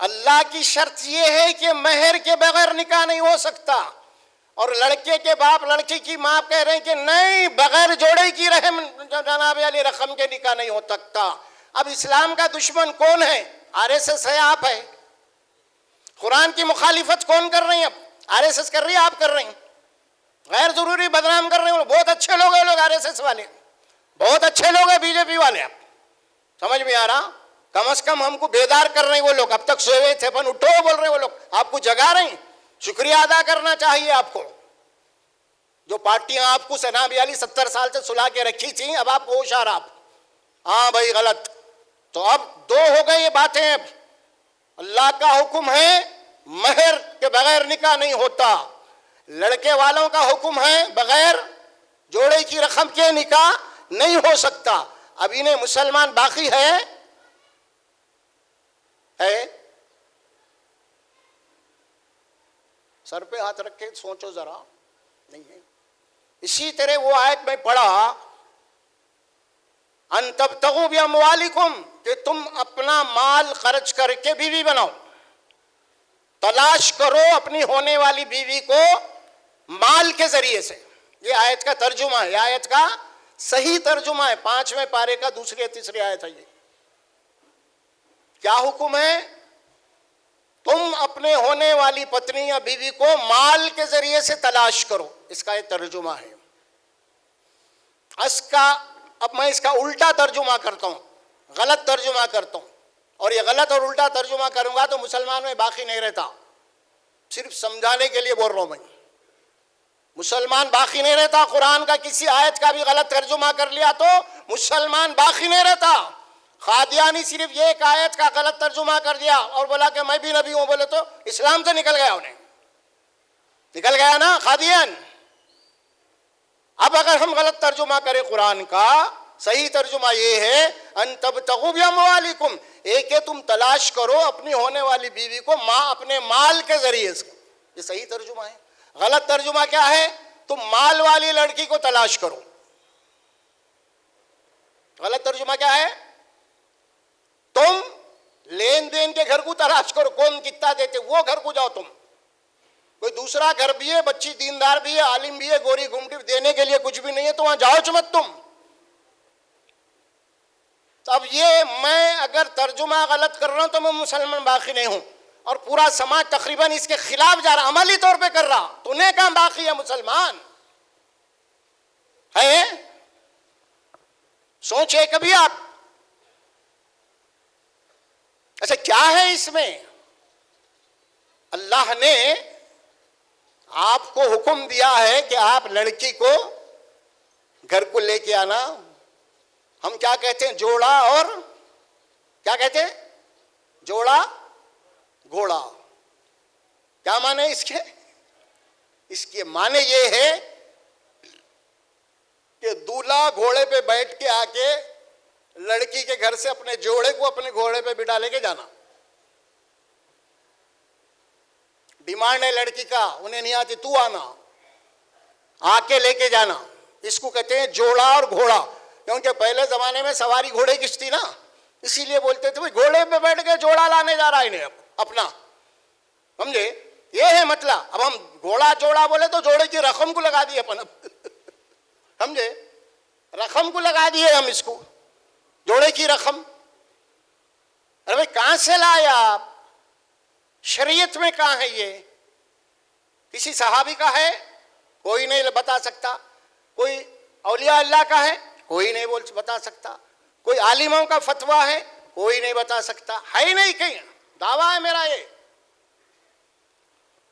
اللہ کی شرط یہ ہے کہ مہر کے بغیر نکاح نہیں ہو سکتا. اور لڑکے کے باپ لڑکی کی ماں کہہ رہے ہیں کہ نہیں بغیر جوڑے کی رحم جناب علی رقم کے نکاح نہیں ہو سکتا. اب اسلام کا دشمن کون ہے؟ RSS ہے، آپ ہے. قرآن کی مخالفت کون کر رہے ہیں؟ اب RSS کر رہی ہے، آپ کر رہے ہیں. غیر ضروری بدنام کر رہے ہیں. بہت اچھے لوگ ہیں لوگ RSS والے، بہت اچھے لوگ ہیں BJP والے. آپ سمجھ میں آ رہا؟ کم از کم ہم کو بیدار کر رہے ہیں وہ لوگ. اب تک سوئے ہوئے تھے اپن اٹھو بول رہے ہیں وہ لوگ، آپ کو جگا رہے ہیں. شکریہ ادا کرنا چاہیے آپ کو. جو پارٹیاں آپ کو جناب علی 70 سال سے سلا کے رکھی تھیں، اب آپ ہوش آ رہا. آپ ہاں بھائی غلط. تو اب 2 ہو گئی یہ باتیں. اب اللہ کا حکم ہے مہر کے بغیر نکاح نہیں ہوتا. لڑکے والوں کا حکم ہے بغیر جوڑے کی رقم کے نکاح نہیں ہو سکتا. اب انہیں مسلمان باقی ہے سر پہ ہاتھ رکھ کے سوچو ذرا. نہیں ہے. اسی طرح وہ آیت میں پڑھا ان تبتغوا باموالکم، کہ تم اپنا مال خرچ کر کے بیوی بناؤ. تلاش کرو اپنی ہونے والی بیوی کو مال کے ذریعے سے. یہ آیت کا ترجمہ ہے، یہ آیت کا صحیح ترجمہ ہے. 5ویں پارے کا 2 یا 3 آیت ہے. یہ کیا حکم ہے؟ تم اپنے ہونے والی پتنی یا بیوی کو مال کے ذریعے سے تلاش کرو. اس کا یہ ترجمہ ہے. اب میں اس کا الٹا ترجمہ کرتا ہوں، غلط ترجمہ کرتا ہوں. اور یہ غلط اور الٹا ترجمہ کروں گا تو مسلمان میں باقی نہیں رہتا. صرف سمجھانے کے لیے بول رہا ہوں میں. مسلمان باقی نہیں رہتا. قرآن کا کسی آیت کا بھی غلط ترجمہ کر لیا تو مسلمان باقی نہیں رہتا. قادیانی صرف یہ ایک آیت کا غلط ترجمہ کر دیا اور بولا کہ میں بھی نبی ہوں، بولے تو اسلام سے نکل گیا. انہیں نکل گیا نا قادیان. اب اگر ہم غلط ترجمہ کریں قرآن کا، صحیح ترجمہ یہ ہے ان تبتغوا باموالکم، ایک ہے تم تلاش کرو اپنی ہونے والی بیوی کو اپنے مال کے ذریعے سے، یہ صحیح ترجمہ ہے۔ غلط ترجمہ کیا ہے؟ تم مال والی لڑکی کو تلاش کرو۔ غلط ترجمہ کیا ہے؟ تم لین دین کے گھر کو تلاش کرو، کون کتنا دیتے وہ گھر کو جاؤ تم۔ کوئی دوسرا گھر بھی ہے، بچی دیندار بھی ہے، عالم بھی ہے، گوری گھومٹی دینے کے لیے کچھ بھی نہیں ہے، تو وہاں جاؤ مت تم۔ تو اب یہ میں اگر ترجمہ غلط کر رہا ہوں تو میں مسلمان باقی نہیں ہوں، اور پورا سماج تقریباً اس کے خلاف جا رہا، عملی طور پہ کر رہا، تو نے کہاں باقی ہے مسلمان ہے؟ سوچے کبھی آپ؟ اچھا کیا ہے اس میں؟ اللہ نے آپ کو حکم دیا ہے کہ آپ لڑکی کو گھر کو لے کے آنا۔ ہم کیا کہتے ہیں؟ جوڑا، اور کیا کہتے ہیں؟ جوڑا گھوڑا۔ کیا معنی اس کے؟ اس کے معنی یہ ہے کہ دولہا گھوڑے پہ بیٹھ کے آ کے لڑکی کے گھر سے اپنے جوڑے کو اپنے گھوڑے پہ بٹھا لے کے جانا۔ ڈیمانڈ ہے لڑکی کا، انہیں نہیں آتی، تو آنا، آ کے لے کے جانا۔ اس کو کہتے ہیں جوڑا اور گھوڑا، کیونکہ پہلے زمانے میں سواری گھوڑے کی تھی نا، اسی لیے بولتے تھے بھائی گھوڑے پہ بیٹھ کے جوڑا لانے جا رہا ہے انہیں اپنا، سمجھے؟ یہ ہے مطلب۔ اب ہم گھوڑا جوڑا بولے تو جوڑے کی رقم کو لگا دیے اپن، سمجھے؟ رقم کو لگا دیے ہم اس کو، جوڑے کی رقم۔ ارے بھائی کہاں سے لائے آپ؟ شریعت میں کہاں ہے یہ؟ کسی صحابی کا ہے؟ کوئی نہیں بتا سکتا۔ کوئی اولیاء اللہ کا ہے؟ کوئی نہیں بتا سکتا۔ کوئی عالموں کا فتویٰ ہے؟ کوئی نہیں بتا سکتا، ہے ہی نہیں کہیں۔ دعویٰ ہے میرا یہ۔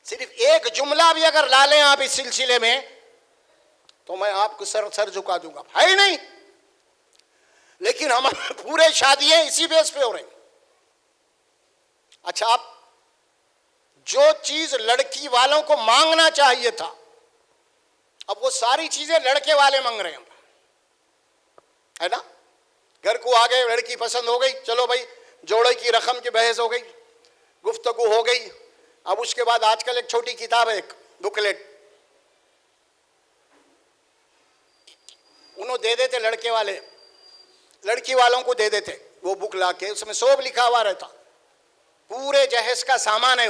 صرف ایک جملہ بھی اگر لا لیں آپ اس سلسلے میں تو میں آپ کو سر جھکا دوں گا، ہے ہی نہیں۔ لیکن ہمارے پورے شادیاں اسی بیس پہ ہو رہی ہیں۔ اچھا، آپ جو چیز لڑکی والوں کو مانگنا چاہیے تھا، اب وہ ساری چیزیں لڑکے والے مانگ رہے ہیں، ہے نا؟ گھر کو آ گئے، لڑکی پسند ہو گئی، چلو بھائی جوڑے کی رقم کی بحث ہو گئی، گفتگو ہو گئی۔ اب اس کے بعد آج کل ایک چھوٹی کتاب ہے، ایک بکلیٹ، انہوں دے دیتے لڑکے والے، لڑکی والوں کو دے دیتے وہ بک لا کے، اس میں سب لکھا ہوا رہتا، پورے جہیز کا سامان ہے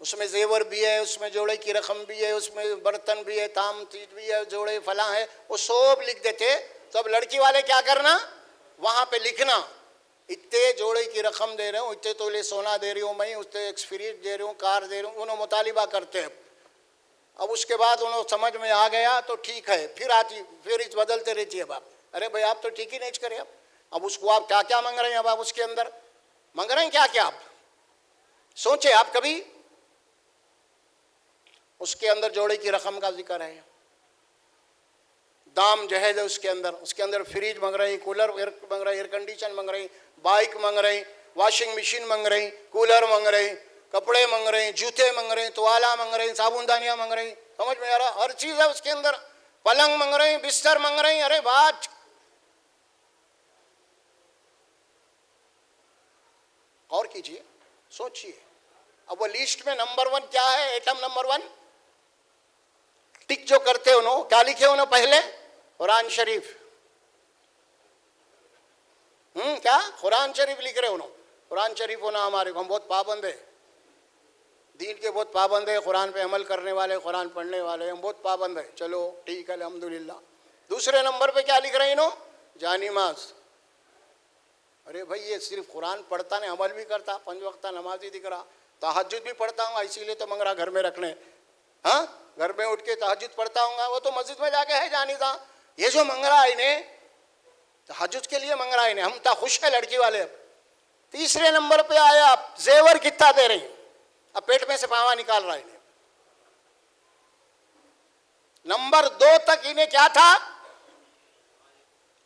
اس میں زیور بھی ہے، اس میں جوڑے کی رقم بھی ہے، اس میں برتن بھی ہے، تام چیز بھی ہے، جوڑے فلاں ہے، وہ سب لکھ دیتے۔ تو اب لڑکی والے کیا کرنا؟ وہاں پہ لکھنا اتنے جوڑے کی رقم دے رہے ہوں، اتنے تولے سونا دے رہی ہوں میں، اتنے فریج دے رہی ہوں، کار دے رہی ہوں، انہوں مطالبہ کرتے ہیں۔ اب اس کے بعد انہوں سمجھ میں آ گیا تو ٹھیک ہے، پھر بدلتے رہتی ہے باپ، ارے بھائی آپ تو ٹھیک ہی نہیں کرے، اب اس کو آپ کیا کیا مانگ رہے ہیں، اب آپ اس کے اندر مانگ رہے ہیں کیا کیا؟ آپ سوچے آپ کبھی؟ اس کے اندر جوڑے کی رقم کا ذکر ہے، دام جہیز ہے اس کے اندر فریج مانگ رہے ہیں، کولر مانگ رہے ہیں، ایئر کنڈیشن مانگ رہے ہیں، بائک مانگ رہے ہیں، واشنگ مشین مانگ رہے ہیں، کولر مانگ رہے ہیں، کپڑے مانگ رہے ہیں، جوتے مانگ رہے ہیں، توالہ مانگ رہے ہیں، صابن دانیاں مانگ رہے ہیں، سمجھ میں آ رہا؟ ہر چیز ہے اس کے اندر، پلنگ مانگ رہے ہیں، بستر مانگ رہے ہیں، ارے بات اور کیجئے، سوچئے۔ اب وہ لیسٹ میں نمبر 1 کیا ہے؟ ایٹم نمبر 1 ٹک جو کرتے انہوں کیا لکھے انہوں پہلے؟ قرآن شریف۔ کیا قرآن شریف لکھ رہے انہوں؟ قرآن شریف ہونا ہمارے کو، ہم بہت پابند ہیں، دین کے بہت پابند ہیں، قرآن پہ عمل کرنے والے، قرآن پڑھنے والے، ہم بہت پابند ہیں، چلو ٹھیک ہے الحمدللہ۔ دوسرے نمبر پہ کیا لکھ رہے ہیں انہوں؟ جانماز۔ ارے بھائی یہ صرف قرآن پڑھتا نہیں، عمل بھی کرتا، 5 وقتہ نمازی دکھ رہا، تہجد بھی پڑھتا ہوں، اسی لیے تو منگ رہا گھر میں رکھنے، ہاں گھر میں اٹھ کے تہجد پڑھتا ہوں گا، وہ تو مسجد میں جا کے ہے جانیزاں، یہ جو منگ رہا ہے انہیں تہجد کے لیے منگ رہا ہے انہیں، ہم تا خوش ہے لڑکی والے۔ اب تیسرے نمبر پہ آیا آپ، زیور کتنا دے رہی ہیں، اب پیٹ میں سے پاوا نکال رہا ہے انہیں۔ نمبر 2 تک انہیں کیا تھا؟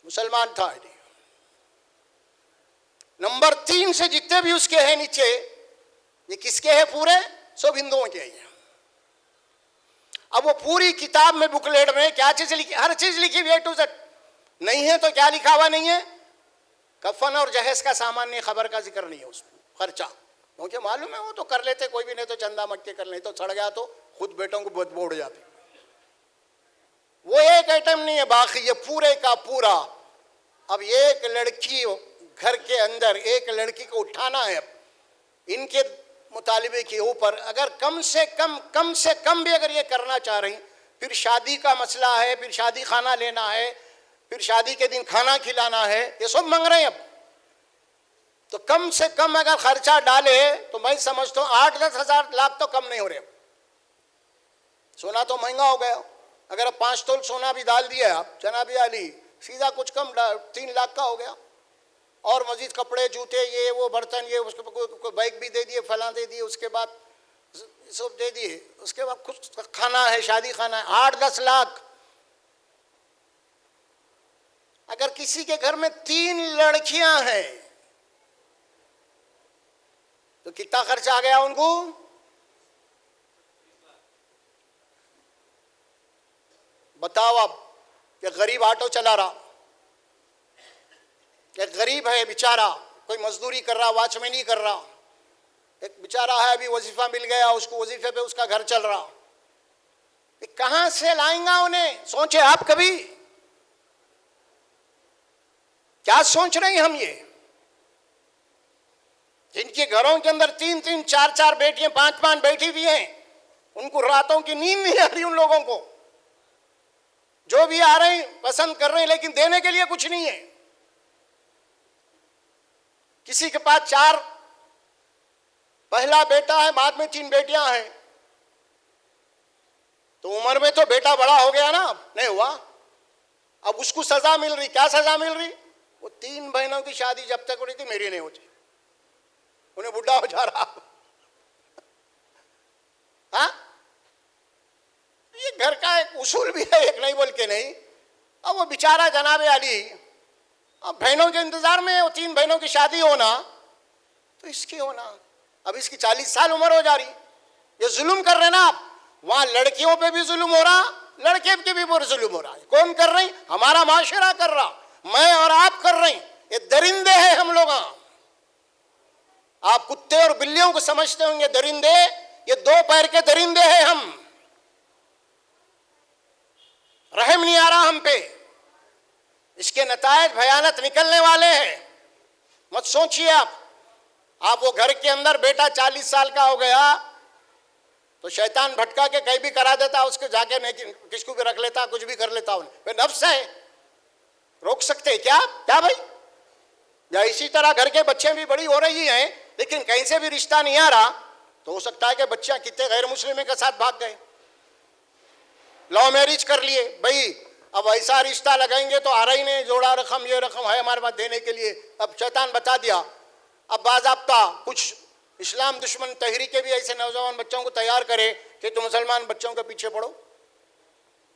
مسلمان تھا انہیں۔ نمبر 3 سے جتنے بھی اس کے ہیں نیچے، یہ کس کے ہیں پورے؟ سب ہندوؤں کے ہیں۔ اب وہ پوری کتاب میں بکلیٹ میں کیا چیز لکھی؟ ہر چیز لکھی ہوئی ہے A to Z، نہیں ہے تو کیا لکھا ہوا نہیں ہے؟ کفن اور جہیز کا سامان نہیں، خبر کا ذکر نہیں ہے اس میں، خرچہ، کیونکہ معلوم ہے وہ تو کر لیتے، کوئی بھی نہیں تو چندہ مٹی کر لیں، تو سڑ گیا تو خود بیٹوں کو بدبو اڑ جاتی. وہ ایک آئٹم نہیں ہے، باقی یہ پورے کا پورا. اب ایک لڑکی گھر کے اندر ایک لڑکی کو اٹھانا ہے، ان کے مطالبے کے اوپر اگر کم سے کم بھی اگر یہ کرنا چاہ رہی، پھر شادی کا مسئلہ ہے، پھر شادی کھانا لینا ہے، پھر شادی کے دن کھانا کھلانا ہے، یہ سب مانگ رہے ہیں. اب تو کم سے کم اگر خرچہ ڈالے تو میں سمجھتا ہوں 8-10 ہزار لاکھ تو کم نہیں ہو رہے. سونا تو مہنگا ہو گیا، اگر اب 5 تول سونا بھی ڈال دیا آپ جناب علی، سیدھا کچھ کم 3 لاکھ کا ہو گیا. اور مزید کپڑے جوتے یہ وہ برتن یہ اس کو بیگ بھی دے دیے، فلاں دے دیے، اس کے بعد سب دے دیے، اس کے بعد کچھ کھانا ہے، شادی کھانا ہے، 8-10 لاکھ. اگر کسی کے گھر میں 3 لڑکیاں ہیں تو کتنا خرچہ آ گیا ان کو؟ بتاؤ اب. کہ غریب آٹو چلا رہا، ایک غریب ہے بیچارہ، کوئی مزدوری کر رہا، واچ میں نہیں کر رہا، ایک بیچارہ ہے ابھی وظیفہ مل گیا اس کو، وظیفے پہ اس کا گھر چل رہا، کہاں سے لائیں گا انہیں؟ سوچے آپ کبھی؟ کیا سوچ رہے ہیں ہم؟ یہ جن کے گھروں کے اندر 3-3 4-4 بیٹیاں 5-5 بیٹھی ہوئی ہیں، ان کو راتوں کی نیند نہیں آ رہی. ان لوگوں کو جو بھی آ رہے ہیں پسند کر رہے ہیں، لیکن دینے کے لیے کچھ نہیں ہے. کسی کے پاس 4 پہلا بیٹا ہے، بعد میں 3 بیٹیاں ہیں، تو عمر میں تو بیٹا بڑا ہو گیا نا، نہیں ہوا. اب اس کو سزا مل رہی، کیا سزا مل رہی؟ وہ 3 بہنوں کی شادی جب تک ہو رہی تھی میری نہیں ہوتی، انہیں بڈھا ہو جا رہا. ہاں، یہ گھر کا ایک اصول بھی ہے، ایک نہیں بول کے نہیں. اب وہ بیچارہ جناب علی اب بہنوں کے انتظار میں، وہ 3 بہنوں کی شادی ہونا تو اس کی ہونا، اب اس کی 40 سال عمر ہو جا رہی. یہ ظلم کر رہے ہیں نا آپ. وہاں لڑکیوں پہ بھی ظلم ہو رہا، لڑکے کے بھی پر ظلم ہو رہا ہے. کون کر رہے ہیں؟ ہمارا معاشرہ کر رہا، میں اور آپ کر رہے ہیں. یہ درندے ہیں ہم لوگ. آپ کتے اور بلیوں کو سمجھتے ہوں گے درندے، یہ 2 پیر کے درندے ہیں ہم. رحم نہیں آ رہا ہم پہ. اس کے نتائج بھیانک نکلنے والے ہیں. مت سوچئے آپ وہ گھر کے اندر بیٹا 40 سال کا ہو گیا تو شیطان بھٹکا کے کہیں بھی کرا دیتا، اس کے جا کے کس کو بھی رکھ لیتا، کچھ بھی کر لیتا. انہیں نفس ہے، روک سکتے کیا بھائی؟ یا اسی طرح گھر کے بچے بھی بڑی ہو رہی ہیں لیکن کہیں سے بھی رشتہ نہیں آ رہا، تو ہو سکتا ہے کہ بچیاں کتنے غیر مسلموں کے ساتھ بھاگ گئے، لو میرج کر لیے. بھائی اب ایسا رشتہ لگائیں گے تو آ رہا ہی نہیں، جوڑا رقم یہ رقم ہے ہمارے پاس دینے کے لیے. اب شیطان بتا دیا. اب باضابطہ کچھ اسلام دشمن تحریکیں بھی ایسے نوجوان بچوں کو تیار کرے کہ تم مسلمان بچوں کے پیچھے پڑو،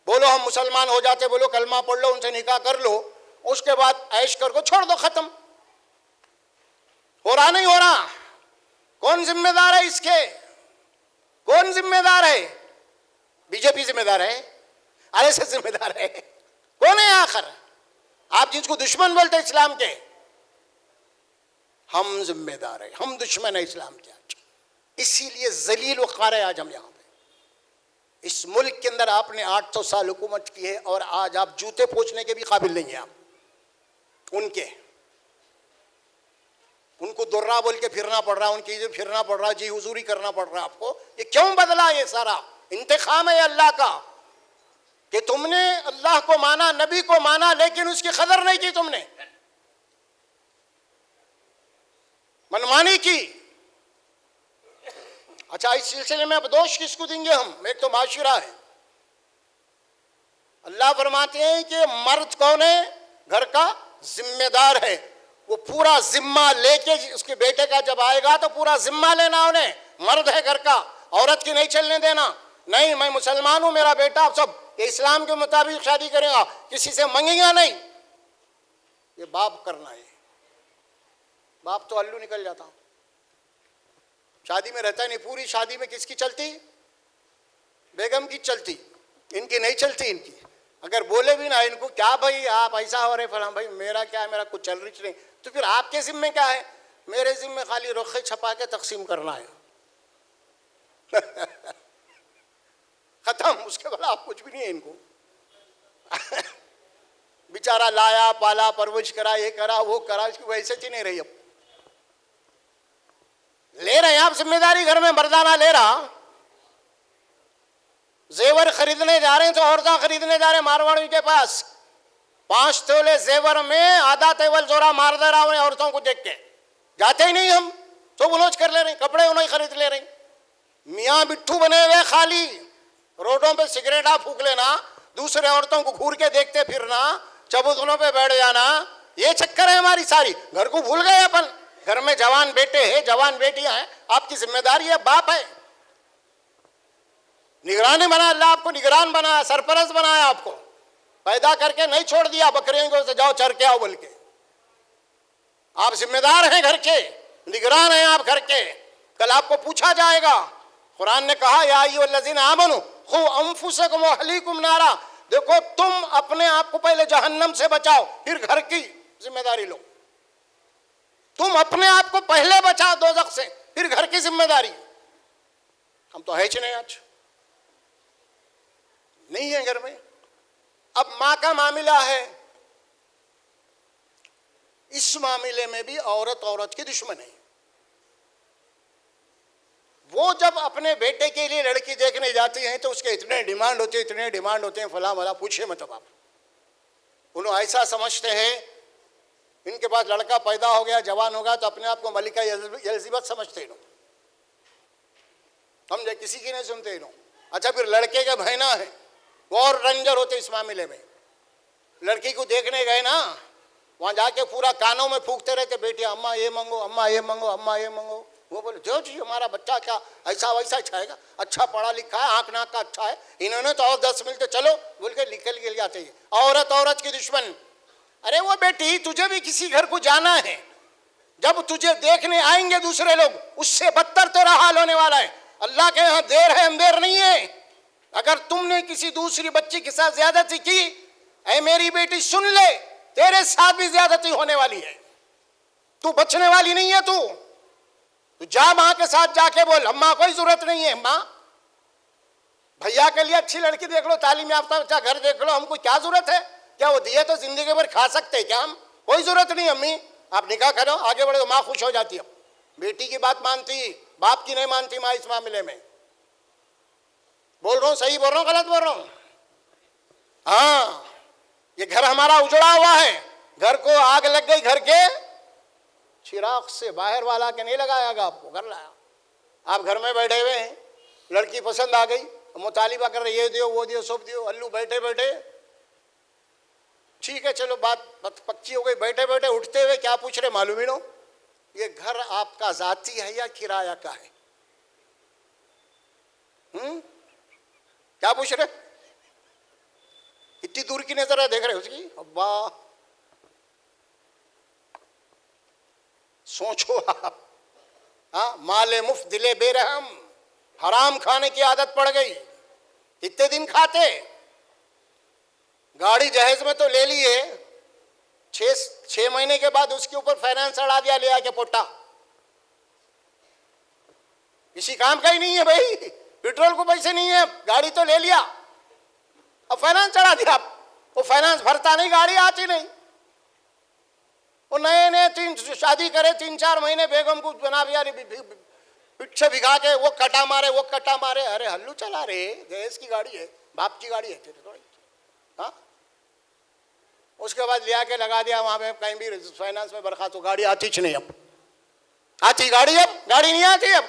بولو ہم مسلمان ہو جاتے، بولو کلمہ پڑھ لو، ان سے نکاح کر لو، اس کے بعد عیش کر کو چھوڑ دو، ختم. ہو رہا نہیں ہو رہا؟ کون ذمہ دار ہے اس کے؟ کون ذمہ دار ہے؟ بی جے پی ذمہ دار ہے؟ آر ایس ایس ذمہ دار ہے؟ کون ہے آخر؟ آپ جس کو دشمن بولتے اسلام کے، ہم ذمہ دار ہیں، ہم دشمن ہیں اسلام کے. اسی لیے ذلیل و خوار ہے آج ہم یہاں پہ. اس ملک کے اندر آپ نے 800 سال حکومت کی ہے اور آج آپ جوتے پوچھنے کے بھی قابل نہیں ہیں. آپ ان کو درہ بول کے پھرنا پڑ رہا، ان کی پھرنا پڑ رہا، جی حضوری کرنا پڑ رہا آپ کو. یہ کیوں بدلا؟ یہ سارا انتقام ہے اللہ کا کہ تم نے اللہ کو مانا، نبی کو مانا، لیکن اس کی قدر نہیں کی، تم نے منمانی کی. اچھا، اس سلسلے میں اب دوش کس کو دیں گے ہم؟ ایک تو معاشرہ ہے. اللہ فرماتے ہیں کہ مرد کون ہے؟ گھر کا ذمہ دار ہے. وہ پورا ذمہ لے کے اس کے بیٹے کا جب آئے گا تو پورا ذمہ لینا انہیں. مرد ہے گھر کا، عورت کی نہیں چلنے دینا. نہیں میں مسلمان ہوں، میرا بیٹا سب یہ اسلام کے مطابق شادی کرے گا، کسی سے منگے گا نہیں. یہ باپ کرنا ہے. باپ تو الو نکل جاتا، شادی میں رہتا نہیں. پوری شادی میں کس کی چلتی؟ بیگم کی چلتی، ان کی نہیں چلتی. ان کی اگر بولے بھی نا ان کو کیا بھائی آپ ایسا ہو رہے فلاں، بھائی میرا کیا ہے، میرا کچھ چل رہی نہیں، تو پھر آپ کے ذمے کیا ہے؟ میرے ذمے خالی رخے چھپا کے تقسیم کرنا ہے ختم، اس کے بعد آپ کچھ بھی نہیں ہے ان کو بیچارہ لایا پالا پرورش کرا، یہ کرا وہ کرا، اس کی وجہ سے نہیں رہی، اب لے رہے ہیں آپ ذمہ داری، گھر میں مردانہ لے رہا، زیور خریدنے جا رہے ہیں تو عورتیں خریدنے جا رہے ہیں مارواڑی کے پاس، 5 تولے زیور میں آدھا تیول زورا مار دے رہا ہوں عورتوں کو دیکھ کے، جاتے ہی نہیں ہم تو بلوچ کر لے رہے ہیں، کپڑے انہیں خرید لے رہے ہیں، میاں بٹھو بنے ہوئے خالی، روڈوں پہ سگریٹا پھونک لینا، دوسرے عورتوں کو گھور کے دیکھتے پھرنا، چبوتنوں پہ بیٹھ جانا، یہ چکر ہے ہماری ساری، گھر کو بھول گئے اپن، گھر میں جوان بیٹے ہیں جوان بیٹیاں ہیں، آپ کی ذمہ داری ہے، باپ ہے، نگران بنا، اللہ آپ کو نگران بنایا، سرپرست بنایا، آپ کو پیدا کر کے نہیں چھوڑ دیا بکریوں کو سے جاؤ چر کے آؤ بول کے، آپ ذمہ دار ہیں گھر کے، نگران ہیں آپ گھر کے، کل آپ کو پوچھا جائے گا، قرآن نے کہا یا ایھا الذین آمنوا قوا انفسکم واہلیکم نارا، دیکھو تم اپنے آپ کو پہلے جہنم سے بچاؤ پھر گھر کی ذمہ داری لو، تم اپنے آپ کو پہلے بچاؤ دوزخ سے پھر گھر کی ذمہ داری، ہم تو ہے نہیں آج، نہیں ہے گھر میں، اب ماں کا معاملہ ہے، اس معاملے میں بھی عورت کی دشمن ہے، وہ جب اپنے بیٹے کے لیے لڑکی دیکھنے جاتی ہیں تو اس کے اتنے ڈیمانڈ ہوتے ہیں فلاں والا پوچھے مت، آپ انہوں ایسا سمجھتے ہیں ان کے پاس لڑکا پیدا ہو گیا جوان ہوگا تو اپنے آپ کو ملکہ الزبتھ سمجھتے ہیں، سمجھے کسی کی نہیں سنتے انہوں، اچھا پھر لڑکے کے بہنا ہے وہ اور رنجر ہوتے اس معاملے میں، لڑکی کو دیکھنے گئے نا وہاں جا کے پورا کانوں میں پھونکتے رہتے بیٹی اماں یہ منگو اماں یہ منگو اماں یہ منگو، وہ بولے جو جی ہمارا بچہ کیا ایسا ویسا چھائے گا، اچھا پڑھا لکھا ہے آنکھ ناک کا اچھا ہے، انہوں نے تو اور 10 ملتے چلو بول کے نکل کے جاتے ہیں، عورت کی دشمن، ارے وہ بیٹی تجھے بھی کسی گھر کو جانا ہے، جب تجھے دیکھنے آئیں گے دوسرے لوگ اس سے بدتر تیرا حال ہونے والا ہے، اللہ کے یہاں دیر ہے اندیر نہیں ہے، اگر تم نے کسی دوسری بچی کے ساتھ زیادتی کی، اے میری بیٹی سن لے تیرے ساتھ بھی زیادتی ہونے والی ہے، تو بچنے والی نہیں ہے، تو جا ماں کے ساتھ جا کے بول اماں کوئی ضرورت نہیں ہے، ماں بھیا کے لیے اچھی لڑکی دیکھ لو، تعلیم یافتہ اچھا گھر دیکھ لو، ہم کو کیا ضرورت ہے، کیا وہ دیے تو زندگی بھر کھا سکتے کیا ہم، کوئی ضرورت نہیں، امی آپ نکاح کرو آگے بڑھو، ماں خوش ہو جاتی ہے، بیٹی کی بات مانتی باپ کی نہیں مانتی ماں اس معاملے میں، بول رہا ہوں صحیح بول رہا ہوں غلط بول رہا ہوں، ہاں یہ گھر ہمارا اجڑا ہوا ہے، گھر کو آگ لگ گئی، گھر کے چراغ سے باہر والا کے نہیں لگایا گا، آپ کو گھر لایا، آپ گھر میں بیٹھے ہوئے ہیں، لڑکی پسند آ گئی، مطالبہ کر رہے یہ دیو وہ دیو سب دیو، الو بیٹھے بیٹھے ٹھیک ہے چلو بات پکی ہو گئی، بیٹھے بیٹھے اٹھتے ہوئے کیا پوچھ رہے معلوم ہی نو، یہ گھر آپ کا ذاتی ہے یا کرایہ کا ہے، کیا پوچھ رہے، اتنی دور کی نظر ہے دیکھ رہے اس کی، ابا سوچو آپ، ہاں مال مفت دلے بے رحم، حرام کھانے کی عادت پڑ گئی، کتنے دن کھاتے، گاڑی جہیز میں تو لے لیے، 6 مہینے کے بعد اس کے اوپر فائنانس اڑا دیا لے آ کے پوٹا، کسی کام کا ہی نہیں ہے بھائی، پیٹرول کو پیسے نہیں ہے، گاڑی تو لے لیا اب فائنانس چڑھا دیا، وہ فائنانس بھرتا نہیں، گاڑی آتی نہیں، وہ نئے شادی کرے 3-4 مہینے بیگم کو بنا پیچھے بھگا کے وہ کٹا مارے، ارے ہلو چلا رہے گیس کی گاڑی ہے باپ کی گاڑی ہے تھوڑی، ہاں اس کے بعد لیا کے لگا دیا وہاں پہ کہیں بھی فائنانس میں برخا، تو گاڑی آتی چ نہیں، اب آتی گاڑی، اب گاڑی نہیں آتی، اب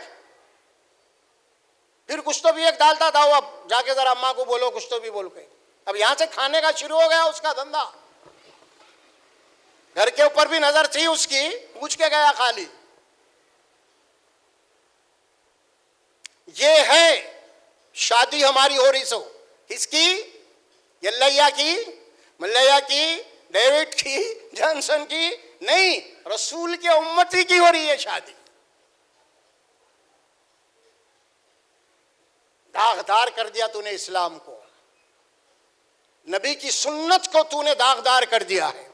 پھر کچھ تو بھی ایک ڈالتا تھا وہ، اب جا کے ذرا اماں کو بولو کچھ تو بھی بول کے، اب یہاں سے کھانے کا شروع ہو گیا اس کا دھندا، گھر کے اوپر بھی نظر تھی اس کی، پوچھ کے گیا خالی، یہ ہے شادی ہماری ہو رہی سو، کس کی، یلیا کی، ملیا کی، ڈیوڈ کی، جانسن کی نہیں، رسول کے امتی کی ہو رہی ہے شادی، داغدار کر دیا تو نے اسلام کو، نبی کی سنت کو تو نے داغدار کر دیا ہے۔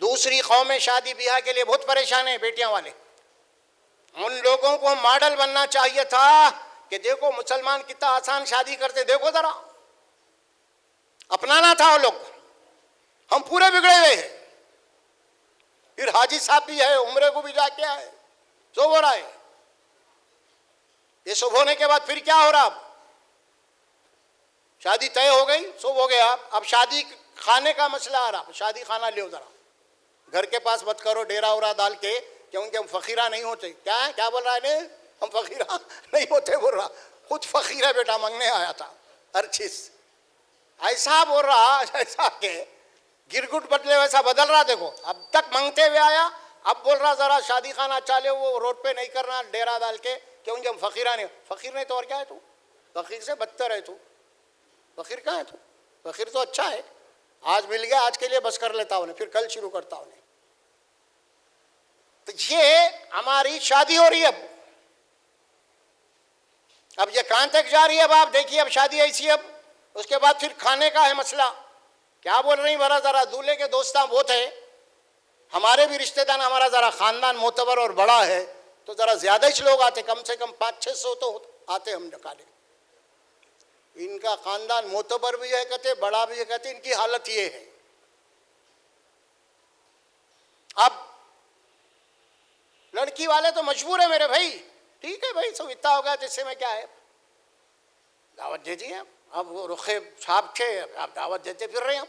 دوسری قومیں شادی بیاہ کے لیے بہت پریشان ہیں، بیٹیاں والے، ان لوگوں کو ماڈل بننا چاہیے تھا کہ دیکھو مسلمان کتنا آسان شادی کرتے، دیکھو ذرا، اپنانا تھا وہ لوگ۔ ہم پورے بگڑے ہوئے ہیں۔ پھر حاجی صاحب بھی ہے، عمرے کو بھی جا کے آئے، سب ہو رہا ہے۔ یہ سب ہونے کے بعد پھر کیا ہو رہا؟ شادی طے ہو گئی، سب ہو گیا، اب شادی کھانے کا مسئلہ آ رہا۔ شادی کھانا لے ذرا، گھر کے پاس مت کرو ڈیرا اورا ڈال کے، کیونکہ ہم فقیرہ نہیں ہوتے۔ کیا ہے، کیا بول رہا ہے؟ ہم فقیرہ نہیں ہوتے بول رہا، خود فقیر ہے بیٹا، مانگنے آیا تھا ہر چیز، ایسا بول رہا جیسا کہ گرگٹ بدلے ویسا بدل رہا۔ دیکھو اب تک مانگتے ہوئے آیا، اب بول رہا ذرا شادی خانہ چالے، وہ روڈ پہ نہیں کرنا ڈیرا ڈال کے، کیونکہ ہم فقیرہ نہیں۔ فقیر نہیں تو اور کیا ہے تو؟ فقیر سے بدتر ہے تو۔ فقیر کہاں ہے تو؟ فقیر تو اچھا ہے، آج مل گیا، آج کے لیے بس کر لیتا ہوں، پھر کل شروع کرتا ہوں۔ تو یہ ہماری شادی ہو رہی ہے اب یہ کہاں تک جا رہی ہے؟ اب آپ دیکھیے، اب شادی ایسی، اب اس کے بعد پھر کھانے کا ہے مسئلہ۔ کیا بول رہی ہیں؟ ذرا دولہے کے دوستاں بہت ہے، ہمارے بھی رشتہ دار، ہمارا ذرا خاندان معتبر اور بڑا ہے، تو ذرا زیادہ ہی لوگ آتے، کم سے کم 500-600 تو آتے ہم نکالے۔ ان کا خاندان معتبر بھی ہے کہتے، بڑا بھی ہے کہتے، ان کی حالت یہ ہے۔ اب لڑکی والے تو مجبور ہے میرے بھائی، ٹھیک ہے بھائی، سب اتنا ہوگا تو اس سے میں کیا ہے، دعوت دے دیے۔ اب وہ رخے چھاپ کے آپ دعوت دیتے پھر رہے ہیں،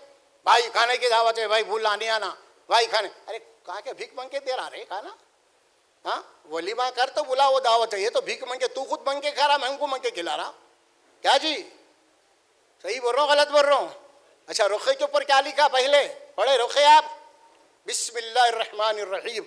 بھائی کھانے کی دعوت ہے، بھائی بھولنا نہیں آنا، بھائی کھانے۔ ارے کہاں کے بھیک مانگ کے دے رہا رہے کھانا؟ ہاں ولیمہ کر تو بلا، وہ دعوت ہے، یہ تو بھیک مانگ کے، تو خود مانگ کے کھا رہا، میں ان کو مانگ کے کھلا رہا، کیا جی؟ صحیح بول رہا ہوں غلط بول رہا ہوں؟ اچھا رخے کے اوپر کیا لکھا پہلے پڑھے رخے آپ؟ بسم اللہ الرحمن الرحیم،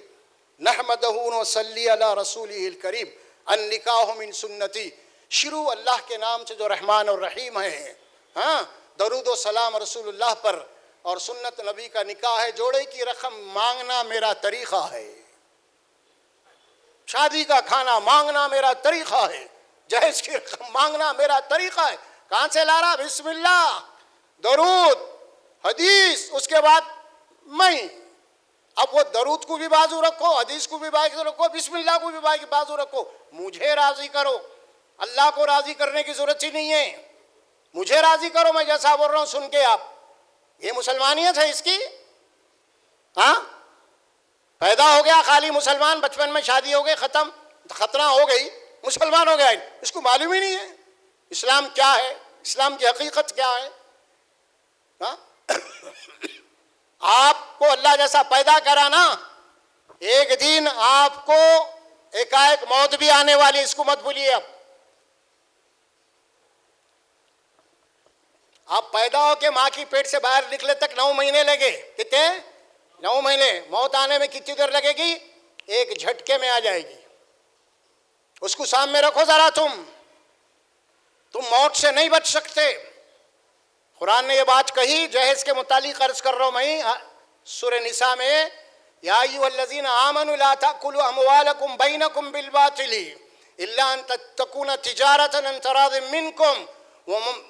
نحمدہ ونصلی علی رسولہ الکریم، النکاح من سنتی۔ شروع اللہ کے نام سے جو رحمان اور رحیم ہے، ہاں، درود و سلام رسول اللہ پر، اور سنت نبی کا نکاح ہے، جوڑے کی رقم مانگنا میرا طریقہ ہے، شادی کا کھانا مانگنا میرا طریقہ ہے، جہیز کی رقم مانگنا میرا طریقہ ہے۔ کہاں سے لا رہا؟ بسم اللہ، درود، حدیث، اس کے بعد میں۔ اب وہ درود کو بھی بازو رکھو، حدیث کو بھی بازو رکھو، بسم اللہ کو بھی بازو رکھو، مجھے راضی کرو۔ اللہ کو راضی کرنے کی ضرورت ہی نہیں ہے، مجھے راضی کرو، میں جیسا بول رہا ہوں سن کے آپ۔ یہ مسلمانیت ہے اس کی؟ ہاں، پیدا ہو گیا خالی مسلمان، بچپن میں شادی ہو گئی، ختم، ختنہ ہو گئی، مسلمان ہو گیا، اس کو معلوم ہی نہیں ہے اسلام کیا ہے، اسلام کی حقیقت کیا ہے۔ ہاں آپ کو اللہ جیسا پیدا کرا نا، ایک دن آپ کو ایک موت بھی آنے والی، اس کو مت بھولیے۔ اب آپ پیدا ہو کے ماں کی پیٹ سے باہر نکلے تک 9 مہینے لگے، کتنے؟ 9 مہینے۔ موت آنے میں کتنی دیر لگے گی؟ ایک جھٹکے میں آ جائے گی۔ اس کو سامنے رکھو ذرا، تم موت سے نہیں بچ سکتے۔ قرآن نے یہ بات کہی، جہیز کے متعلق عرض کر رہا ہوں میں، سورہ نساء میں، یا ایھا الذین آمنوا لا تأکلوا اموالکم بینکم بالباطل الا ان تکون تجارۃ عن تراض منکم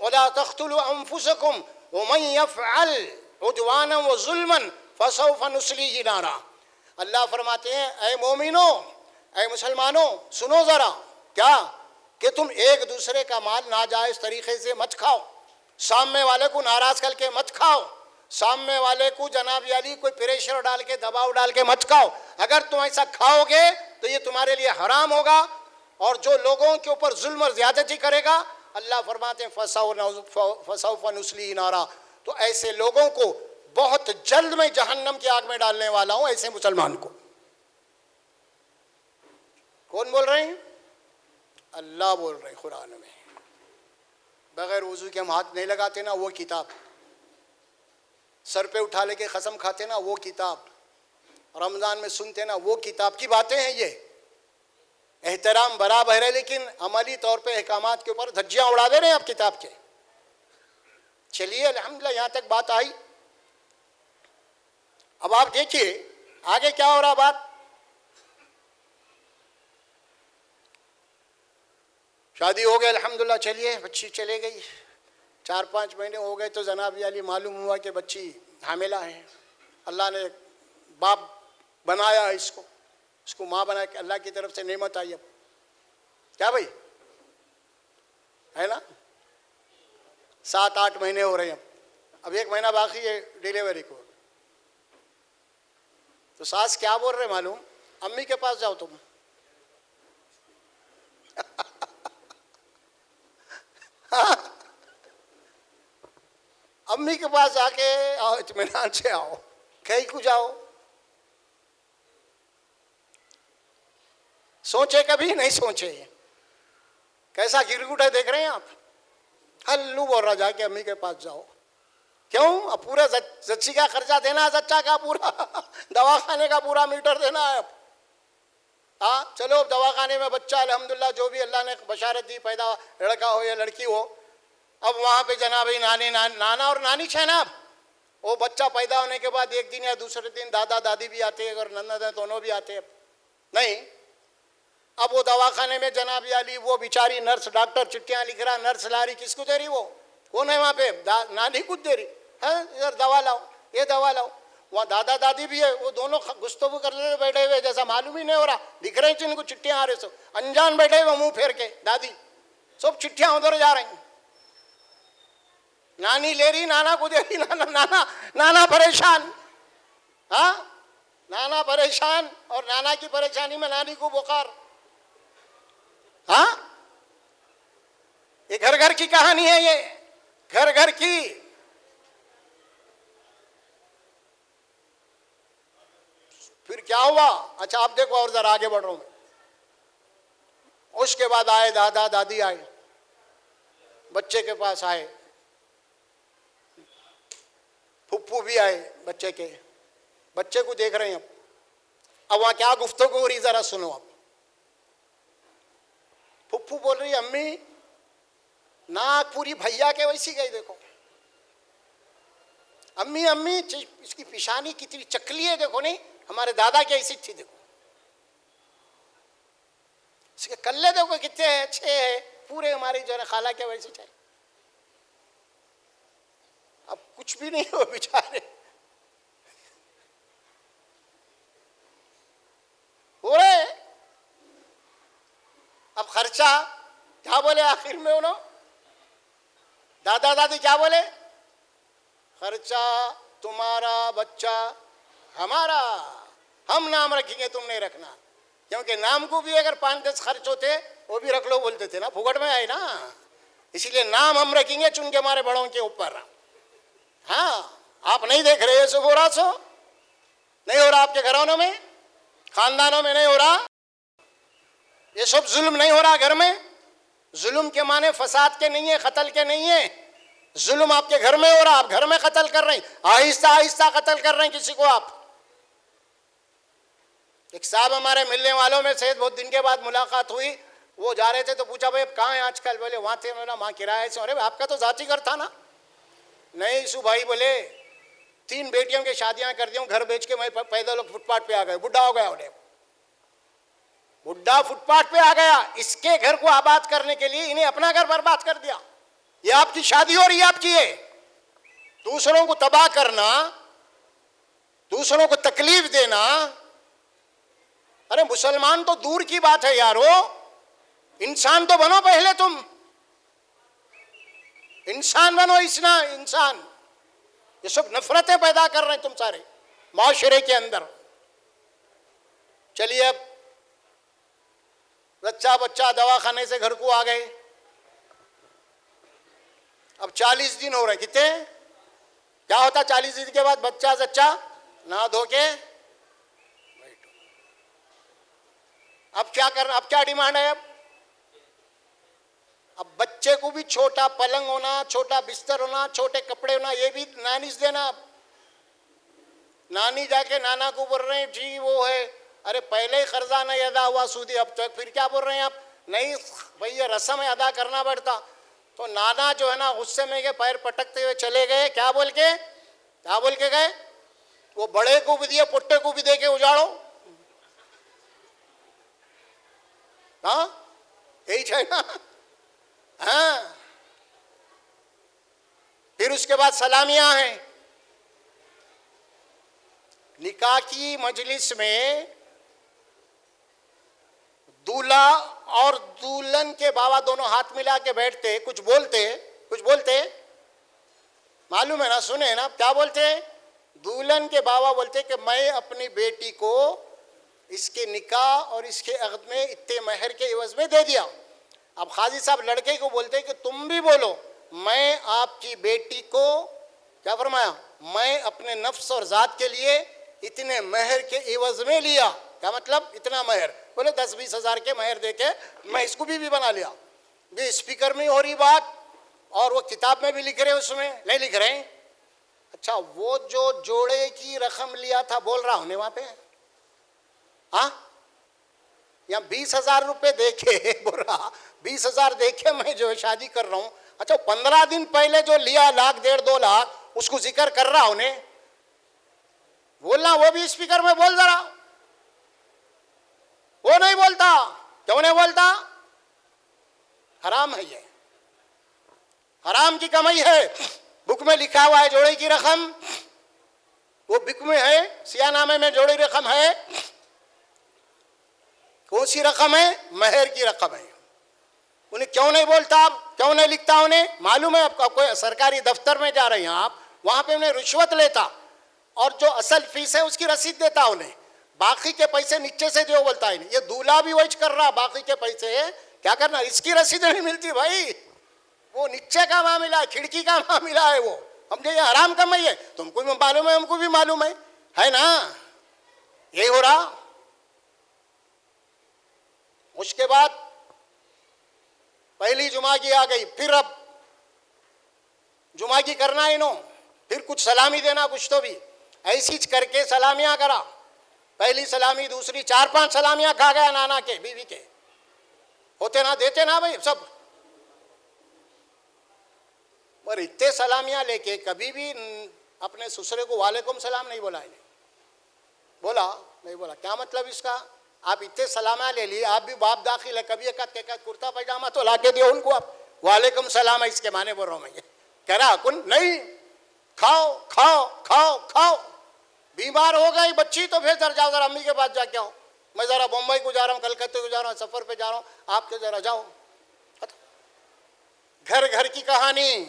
ولا تقتلوا انفسکم ومن یفعل عدوانا وظلما فسوف نصلیہ نارا۔ اللہ فرماتے ہیں اے مومنو، اے مسلمانوں، سنو ذرا، کیا کہ تم ایک دوسرے کا مال ناجائز طریقے سے مت کھاؤ، سامنے والے کو ناراض کر کے مت کھاؤ، سامنے والے کو جناب علی کوئی پریشر ڈال کے، دباؤ ڈال کے مت کھاؤ۔ اگر تم ایسا کھاؤ گے تو یہ تمہارے لیے حرام ہوگا، اور جو لوگوں کے اوپر ظلم اور زیادتی کرے گا، اللہ فرماتے ہیں فسوف نصلیہ نارا، تو ایسے لوگوں کو بہت جلد میں جہنم کی آگ میں ڈالنے والا ہوں، ایسے مسلمان کو۔ کون بول رہے ہیں؟ اللہ بول رہے ہیں قرآن میں۔ بغیر وضو کے ہم ہاتھ نہیں لگاتے نا، وہ کتاب، سر پہ اٹھا لے کے قسم کھاتے نا، وہ کتاب، رمضان میں سنتے نا، وہ کتاب کی باتیں ہیں یہ۔ احترام برابر ہے، لیکن عملی طور پہ احکامات کے اوپر دھجیاں اڑا دے رہے ہیں آپ کتاب کے۔ چلیے الحمدللہ یہاں تک بات آئی۔ اب آپ دیکھیے آگے کیا ہو رہا بات۔ شادی ہو گئی الحمدللہ، چلیے بچی چلے گئی، 4-5 مہینے ہو گئے تو جناب علی معلوم ہوا کہ بچی حاملہ ہے. اللہ نے باپ بنایا اس کو ماں بنا کے اللہ کی طرف سے نعمت آئی. اب کیا بھائی ہے نا, 7-8 مہینے ہو رہے ہیں. اب 1 مہینہ باقی ہے ڈیلیوری کو. تو ساس کیا بول رہے معلوم, امی کے پاس جاؤ تم. امی کے پاس جا کے آؤ, اطمینان سے آؤ, کہیں کو جاؤ. سوچے کبھی نہیں سوچے. کیسا گرگٹا دیکھ رہے ہیں آپ. ہلو بول رہا جا کے امی کے پاس جاؤ. کیوں؟ اب پورا زچی کا خرچہ دینا ہے, زچا کا پورا دواخانے کا پورا میٹر دینا ہے. اب ہاں چلو دواخانے میں بچہ الحمدللہ جو بھی اللہ نے بشارت دی, پیدا لڑکا ہو یا لڑکی ہو. اب وہاں پہ جناب نانا اور نانی ہے نا. وہ بچہ پیدا ہونے کے بعد 1 دن یا دوسرے دن دادا دادی بھی آتے ہیں, اور نند دونوں بھی آتے ہیں. نہیں, اب وہ دواخانے میں جناب علی وہ بیچاری نرس ڈاکٹر چٹھیاں لکھ رہا, نرس لا رہی, کس کو دے رہی, وہ کون ہے وہاں پہ, نانی کچھ دے رہی ہے, ادھر دوا لاؤ, یہ دوا لاؤ. وہاں دادا دادی بھی ہے, وہ دونوں گفتگو کر رہے بیٹھے ہوئے, جیسا معلوم ہی نہیں ہو رہا. لکھ رہے ہیں جن کو چٹھیاں آ رہے, سب انجان بیٹھے ہوئے منہ پھیر کے. دادی سب چٹھیاں ادھر جا رہی, نانی لے رہی, نانا کو دے رہی. نانا پریشان. ہاں نانا پریشان, اور نانا کی پریشانی میں نانی کو بخار. ہاں یہ گھر گھر کی کہانی ہے, یہ گھر گھر کی. پھر کیا ہوا, اچھا آپ دیکھو, اور ذرا آگے بڑھ رہا ہوں میں. اس کے بعد آئے دادا دادی, آئے بچے کے پاس, آئے پھپھو بھی آئے بچے کے. بچے کو دیکھ رہے ہیں. اب وہاں کیا گفتگو ہو رہی ذرا سنو. اب پھپھو بول رہی, امی ناک پوری بھیا کے ویسی گئی, دیکھو امی اس کی پیشانی کتنی چکلی ہے, دیکھو نہیں ہمارے دادا کی ایسی تھی, دیکھو اس کے کلے دیکھو کتنے اچھے ہیں, پورے ہماری جو ہے خالہ کے ویسی چاہیے. اب کچھ بھی نہیں ہو بیچارے, ہو رہے. اب خرچہ کیا بولے آخر میں انہوں, دادا دادی کیا بولے, خرچہ تمہارا بچہ ہمارا, ہم نام رکھیں گے تم نہیں رکھنا. کیونکہ نام کو بھی اگر 5-10 خرچ ہوتے وہ بھی رکھ لو بولتے تھے نا, پھوگٹ میں آئے نا. اسی لیے نام ہم رکھیں گے چن کے ہمارے بڑوں کے اوپر. ہاں آپ نہیں دیکھ رہے, سو ہو رہا, سو نہیں ہو رہا آپ کے گھرانوں میں, خاندانوں میں نہیں ہو رہا. یہ سب ظلم نہیں ہو رہا گھر میں. ظلم کے معنی فساد کے نہیں ہے, قتل کے نہیں ہے. ظلم آپ کے گھر میں ہو رہا, آپ گھر میں قتل کر رہے ہیں, آہستہ آہستہ قتل کر رہے ہیں کسی کو آپ. ایک صاحب ہمارے ملنے والوں میں سے بہت دن کے بعد ملاقات ہوئی, وہ جا رہے تھے تو پوچھا بھائی اب کہاں ہیں آج کل, بولے وہاں تھے. میں نے وہاں کرائے سے. ارے آپ کا تو ذاتی گھر تھا نا. نہیں سو بھائی بولے 3 بیٹیوں کی شادیاں کر دی ہوں, گھر بیچ کے میں پیدل لوگ فٹ پاتھ پہ آ گئے, بڈھا ہو گیا. انہیں بڈھا فٹ پاتھ پہ آ گیا, اس کے گھر کو آباد کرنے کے لیے انہیں اپنا گھر برباد کر دیا. یہ آپ کی شادی ہو رہی ہے, آپ کی ہے. دوسروں کو تباہ کرنا, دوسروں کو تکلیف دینا. ارے مسلمان تو دور کی بات ہے یارو, انسان تو بنو پہلے, تم انسان بنو. انسان یہ سب نفرتیں پیدا کر رہے ہیں تم سارے معاشرے کے اندر. چلیے اب بچہ دواخانے سے گھر کو آ گئے. اب 40 دن ہو رہے. کتنے کیا ہوتا 40 دن کے بعد, بچہ نہ دھو کے بیٹھو. اب کیا کرنا, اب کیا ڈیمانڈ ہے. اب بچے کو بھی چھوٹا پلنگ ہونا, چھوٹا بستر ہونا, چھوٹے کپڑے ہونا, یہ بھی نانی سے دینا. نانی جا کے نانا کو بول رہے ہیں جی وہ ہے. ارے پہلے ہی قرضہ نہیں ادا ہوا سودی, اب تک پھر کیا بول رہے ہیں آپ. نہیں بھئی یہ رسم ہے, ادا کرنا پڑتا. تو نانا جو ہے نا غصے میں کے پیر پٹکتے ہوئے چلے گئے. کیا بول کے گئے, وہ بڑے کو بھی دیے, پٹے کو بھی دے کے اجاڑو. ہاں یہی چاہیے نا. ہاں پھر اس کے بعد سلامیاں ہیں. نکاح کی مجلس میں دولہا اور دلہن کے بابا دونوں ہاتھ ملا کے بیٹھتے, کچھ بولتے معلوم ہے نا, سنے نا کیا بولتے. دلہن کے بابا بولتے کہ میں اپنی بیٹی کو اس کے نکاح اور اس کے عقد میں اتنے مہر کے عوض میں دے دیا. اب قاضی صاحب لڑکے کو بولتے کہ تم بھی بولو, میں آپ کی بیٹی کو کیا فرمایا, میں اپنے نفس اور ذات کے لیے اتنے مہر کے عوض میں لیا. کیا مطلب اتنا مہر؟ بولے 10-20 ہزار کے مہر دے کے میں اس کو بھی بنا لیا. بھی اسپیکر میں ہو رہی بات اور وہ کتاب میں بھی لکھ رہے, اس میں نہیں لکھ رہے. اچھا وہ جو جوڑے کی رقم لیا تھا بول رہا ہوں نے وہاں پہ, ہاں یا 20,000 روپے دے کے بول رہا 20,000 دے کے میں جو شادی کر رہا ہوں. اچھا 15 دن پہلے جو لیا 1,00,000 1.5-2 لاکھ اس کو ذکر کر رہا ہوں نے, بولنا وہ بھی اسپیکر میں بول ذرا. وہ نہیں بولتا. کیوں نہیں بولتا؟ حرام ہے, یہ حرام کی کمائی ہے. بک میں لکھا ہوا ہے جوڑے کی رقم, وہ بک میں ہے, سیاہ نامے میں جوڑے رقم ہے. کون سی رقم ہے؟ مہر کی رقم ہے. انہیں کیوں نہیں بولتا, کیوں نہیں لکھتا؟ انہیں معلوم ہے. آپ کوئی سرکاری دفتر میں جا رہے ہیں آپ, وہاں پہ انہیں رشوت لیتا اور جو اصل فیس ہے اس کی رسید دیتا انہیں, باقی کے پیسے نیچے سے جو بولتا ہے. یہ دولہا بھی وہی کر رہا, باقی کے پیسے کیا کرنا, اس کی رسید نہیں ملتی بھائی, وہ نیچے کا معاملہ ہے, کھڑکی کا معاملہ ہے. وہ ہم جو یہ حرام کمائی ہے, تم کو بھی معلوم ہے, ہم کو بھی معلوم ہے نا, یہی ہو رہا. اس کے بعد پہلی جمعہ کی آ گئی, پھر اب جمعہ کی کرنا ہے انہوں, پھر کچھ سلامی دینا, کچھ تو بھی ایسی کر کے سلامیاں کرا. پہلی سلامی, دوسری, 4-5 سلامیاں کھا گیا نانا کے, بیوی کے. ہوتے نا, دیتے نا بھائی سب. اور اتنے سلامیاں لے کے کبھی بھی اپنے سسرے کو وعلیکم سلام نہیں بولا. بولا نہیں بولا. کیا مطلب اس کا؟ آپ اتنے سلامیاں لے لی, آپ بھی باپ داخل ہے, کبھی ایک کرتا پاجامہ تو لا کے دیو ان کو, آپ وعلیکم سلام ہے اس کے معنی بول رہا ہوں میں. کہہ رہا کن نہیں, کھاؤ کھاؤ کھاؤ کھاؤ. بیمار ہو گئی بچی تو پھر جاؤ ذرا امی کے پاس جا کے آؤ, میں ذرا بمبئی کو جا رہا ہوں, کلکتے کو جا رہا ہوں, سفر پہ جا رہا ہوں, آپ کے ذرا جاؤ. گھر گھر کی کہانی,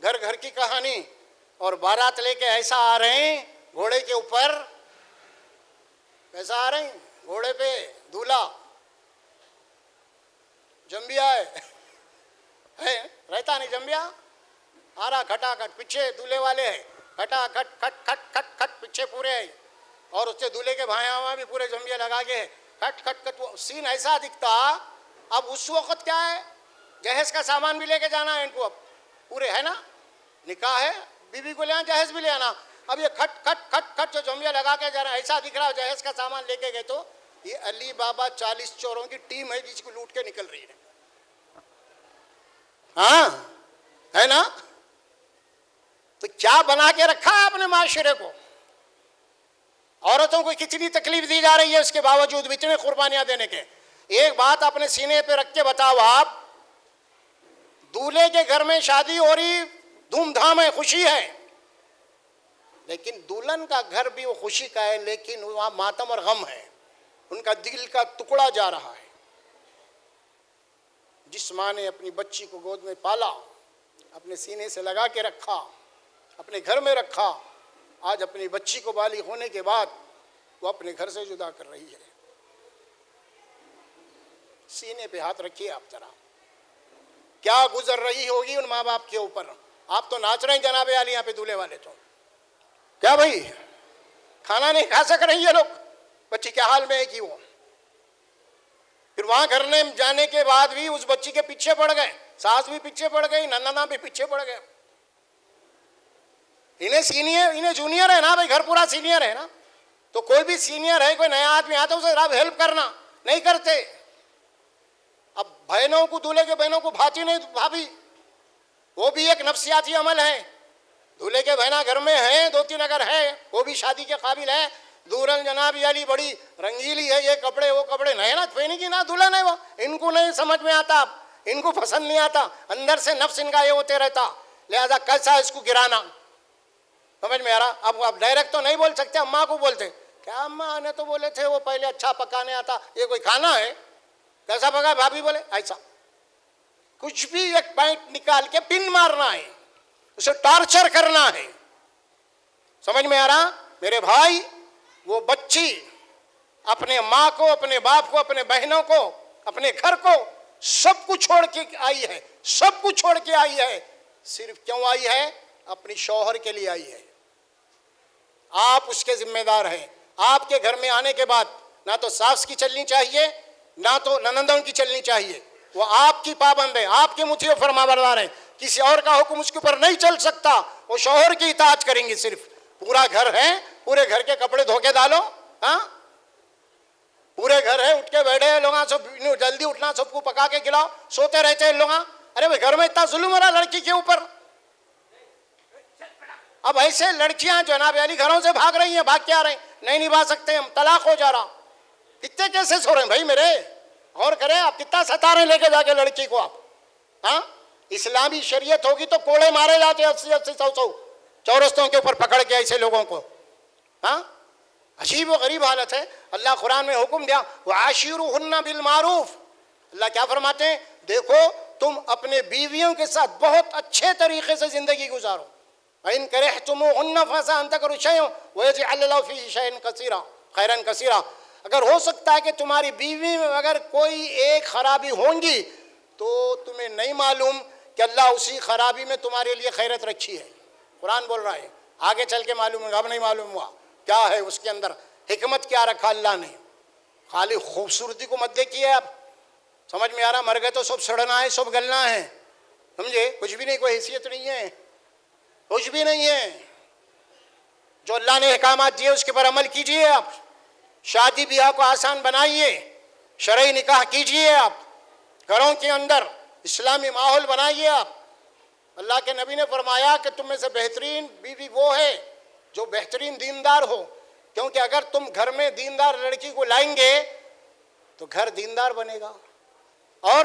گھر گھر کی کہانی. اور بارات لے کے ایسا آ رہے ہیں گھوڑے کے اوپر, ایسا آ رہے ہیں گھوڑے پہ, دولہا جمبیا ہے رہتا نہیں, جمبیا آ رہا کھٹا کھٹ, پیچھے دولہے والے ہیں, کھٹا کھٹ کھٹ کھٹ کھٹ کھٹ پیچھے پورے ہیں, اور اس سے دولہے کے بھائیاں وہاں بھی پورے جمبیا لگا کے کھٹ کھٹ کھٹ. وہ سین ایسا دکھتا. اب اس وقت کیا ہے, جہیز کا سامان بھی لے کے جانا ہے ان کو, اب پورے ہے نا, نکاح ہے, بیوی کو لے آنا, جہیز بھی لے آنا. اب یہ کھٹ کھٹ کھٹ کھٹ جو جمبیا لگا کے جا رہا ہے, ایسا دکھ رہا ہے جہیز کا سامان لے کے گئے تو یہ علی بابا 40 چوروں کی ٹیم ہے جس کو لوٹ کے نکل رہی ہے. ہاں ہے نا. تو کیا بنا کے رکھا ہے اپنے معاشرے کو. عورتوں کو کتنی تکلیف دی جا رہی ہے, اس کے باوجود بھی اتنے قربانیاں دینے کے. ایک بات اپنے سینے پہ رکھ کے بتاؤ آپ, دولہے کے گھر میں شادی ہو رہی, دھوم دھام ہے, خوشی ہے, لیکن دلہن کا گھر بھی وہ خوشی کا ہے, لیکن وہاں ماتم اور غم ہے. ان کا دل کا ٹکڑا جا رہا ہے. جس ماں نے اپنی بچی کو گود میں پالا, اپنے سینے سے لگا کے رکھا, اپنے گھر میں رکھا, آج اپنی بچی کو بالغ ہونے کے بعد وہ اپنے گھر سے جدا کر رہی ہے. سینے پہ ہاتھ رکھیے آپ ذرا, کیا گزر رہی ہوگی ان ماں باپ کے اوپر. آپ تو ناچ رہے ہیں جناب عالی یہاں پہ دولہے والے, تو کیا بھائی کھانا نہیں کھا سک رہی ہے لوگ, بچی کے حال میں ہے کہ وہ. پھر وہاں کرنے جانے کے بعد بھی اس بچی کے پیچھے پڑ گئے, ساس بھی پیچھے پڑ گئی, نننا بھی پیچھے پڑ گئے. انہیں جونیئر ہے نا بھائی, گھر پورا سینئر ہے نا, تو کوئی بھی سینئر ہے, کوئی نیا آدمی آتا ہے اسے آپ ہیلپ کرنا نہیں کرتے. اب بہنوں کو, دولہے کے بہنوں کو بھاتی نہیں بھابھی, وہ بھی ایک نفسیاتی عمل ہے. دولہے کے بہنا گھر میں ہیں, 2-3 اگر ہے, وہ بھی شادی کے قابل ہے. دورن جناب علی بڑی رنگیلی ہے, یہ کپڑے وہ کپڑے نہیں نا پہنی کی, نہ دلہن ہے وہ, ان کو نہیں سمجھ میں آتا, ان کو پسند نہیں آتا, اندر سے نفس ان کا یہ ہوتے رہتا لہذا کیسا اس کو گرانا. سمجھ میں آ رہا؟ اب آپ ڈائریکٹ تو نہیں بول سکتے, اماں کو بولتے کیا اماں نے تو بولے تھے وہ پہلے اچھا پکانے آتا, یہ کوئی کھانا ہے کیسا پکا, بھابھی بولے ایسا. کچھ بھی ایک پوائنٹ نکال کے پن مارنا ہے, اسے ٹارچر کرنا ہے. سمجھ میں آ رہا میرے بھائی؟ وہ بچی اپنے ماں کو, اپنے باپ کو, اپنے بہنوں کو, اپنے گھر کو سب کچھ چھوڑ کے آئی ہے, سب کچھ چھوڑ کے آئی ہے. صرف کیوں آئی ہے؟ اپنی شوہر کے لیے آئی ہے. آپ اس کے ذمہ دار ہیں. آپ کے گھر میں آنے کے بعد نہ تو ساس کی چلنی چاہیے, نہ تو ننندوں کی چلنی چاہیے. وہ آپ کی پابند ہیں, آپ کے مطیع و فرما بردار ہیں. کسی اور کا حکم اس کے اوپر نہیں چل سکتا. وہ شوہر کی اطاعت کریں گے صرف. پورا گھر ہے, پورے گھر کے کپڑے دھو کے ڈالو, ہاں پورے گھر ہے, اٹھ کے بیٹھے لوگ, سب جلدی اٹھنا, سب کو پکا کے کھلاؤ, سوتے رہتے ہیں لوگ. ارے بھائی گھر میں اتنا ظلم ہو رہا لڑکی کے اوپر. اب ایسے لڑکیاں جناب علی گھروں سے بھاگ رہی ہیں, بھاگ کے آ رہے ہیں, نہیں نبھا سکتے ہم, طلاق ہو جا رہا. کتنے کیسے سو رہے ہیں بھائی میرے, غور کریں آپ کتنا ستا رہے ہیں لے کے جا کے لڑکی کو آپ. ہاں اسلامی شریعت ہوگی تو کوڑے مارے جاتے 80 100 چورستوں کے اوپر پکڑ کے ایسے لوگوں کو. ہاں عجیب و غریب حالت ہے. اللہ قرآن میں حکم دیا وعاشروہن بالمعروف. اللہ کیا فرماتے ہیں؟ دیکھو تم اپنے بیویوں کے ساتھ بہت اچھے طریقے سے زندگی گزارو. وَإِن كَرِهْتُمُوهُنَّ فَعَسَىٰ أَن تَكْرَهُوا شَيْئًا وَيَجْعَلْ اللَّهُ فِيهِ شَيْئًا كَثِيرًا خَيْرًا كَثِيرًا. اگر ہو سکتا ہے کہ تمہاری بیوی میں اگر کوئی ایک خرابی ہوں گی تو تمہیں نہیں معلوم کہ اللہ اسی خرابی میں تمہارے لیے خیرت رکھی ہے. قرآن بول رہا ہے, آگے چل کے معلوم ہوگا. اب نہیں معلوم ہوا کیا ہے اس کے اندر, حکمت کیا رکھا اللہ نے. خالی خوبصورتی کو مت دیکھیے آپ. سمجھ میں آ رہا؟ مر گئے تو سب سڑنا ہے, سب گلنا ہے. سمجھے؟ کچھ بھی نہیں, کوئی حیثیت نہیں ہے, کچھ بھی نہیں ہے. جو اللہ نے احکامات دیے اس کے پر عمل کیجئے. آپ شادی بیاہ کو آسان بنائیے, شرعی نکاح کیجئے, آپ گھروں کے اندر اسلامی ماحول بنائیے. آپ اللہ کے نبی نے فرمایا کہ تم میں سے بہترین بیوی وہ ہے جو بہترین دیندار ہو, کیونکہ اگر تم گھر میں دیندار لڑکی کو لائیں گے تو گھر دیندار بنے گا, اور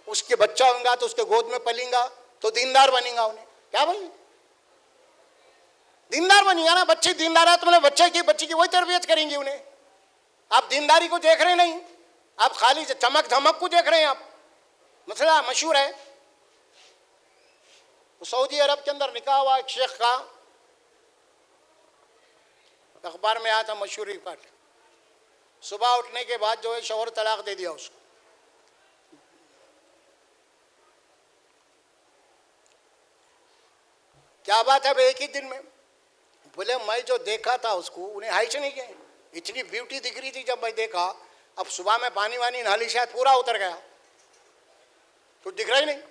اس کے بچہ ہوں گا تو اس کے گود میں پلیں گا تو دیندار بنے گا. انہیں کیا بھائی دیندار بنے گا نا. بچے دیندار ہے تو بچے کی وہی تربیت کریں گی انہیں. آپ دینداری کو دیکھ رہے نہیں, آپ خالی چمک دھمک کو دیکھ رہے ہیں. آپ مسئلہ مشہور ہے, سعودی عرب کے اندر نکاح ہوا ایک شیخ کا, اخبار میں آیا تھا مشہور رپورٹ. صبح اٹھنے کے بعد جو ہے شوہر طلاق دے دیا اس کو. کیا بات ہے بھائی ایک ہی دن میں؟ بولے میں جو دیکھا تھا اس کو, انہیں ہائش نہیں گئے, اتنی بیوٹی دکھ رہی تھی جب میں دیکھا. اب صبح میں پانی وانی نالی شاید پورا اتر گیا, کچھ دکھ رہا ہی نہیں.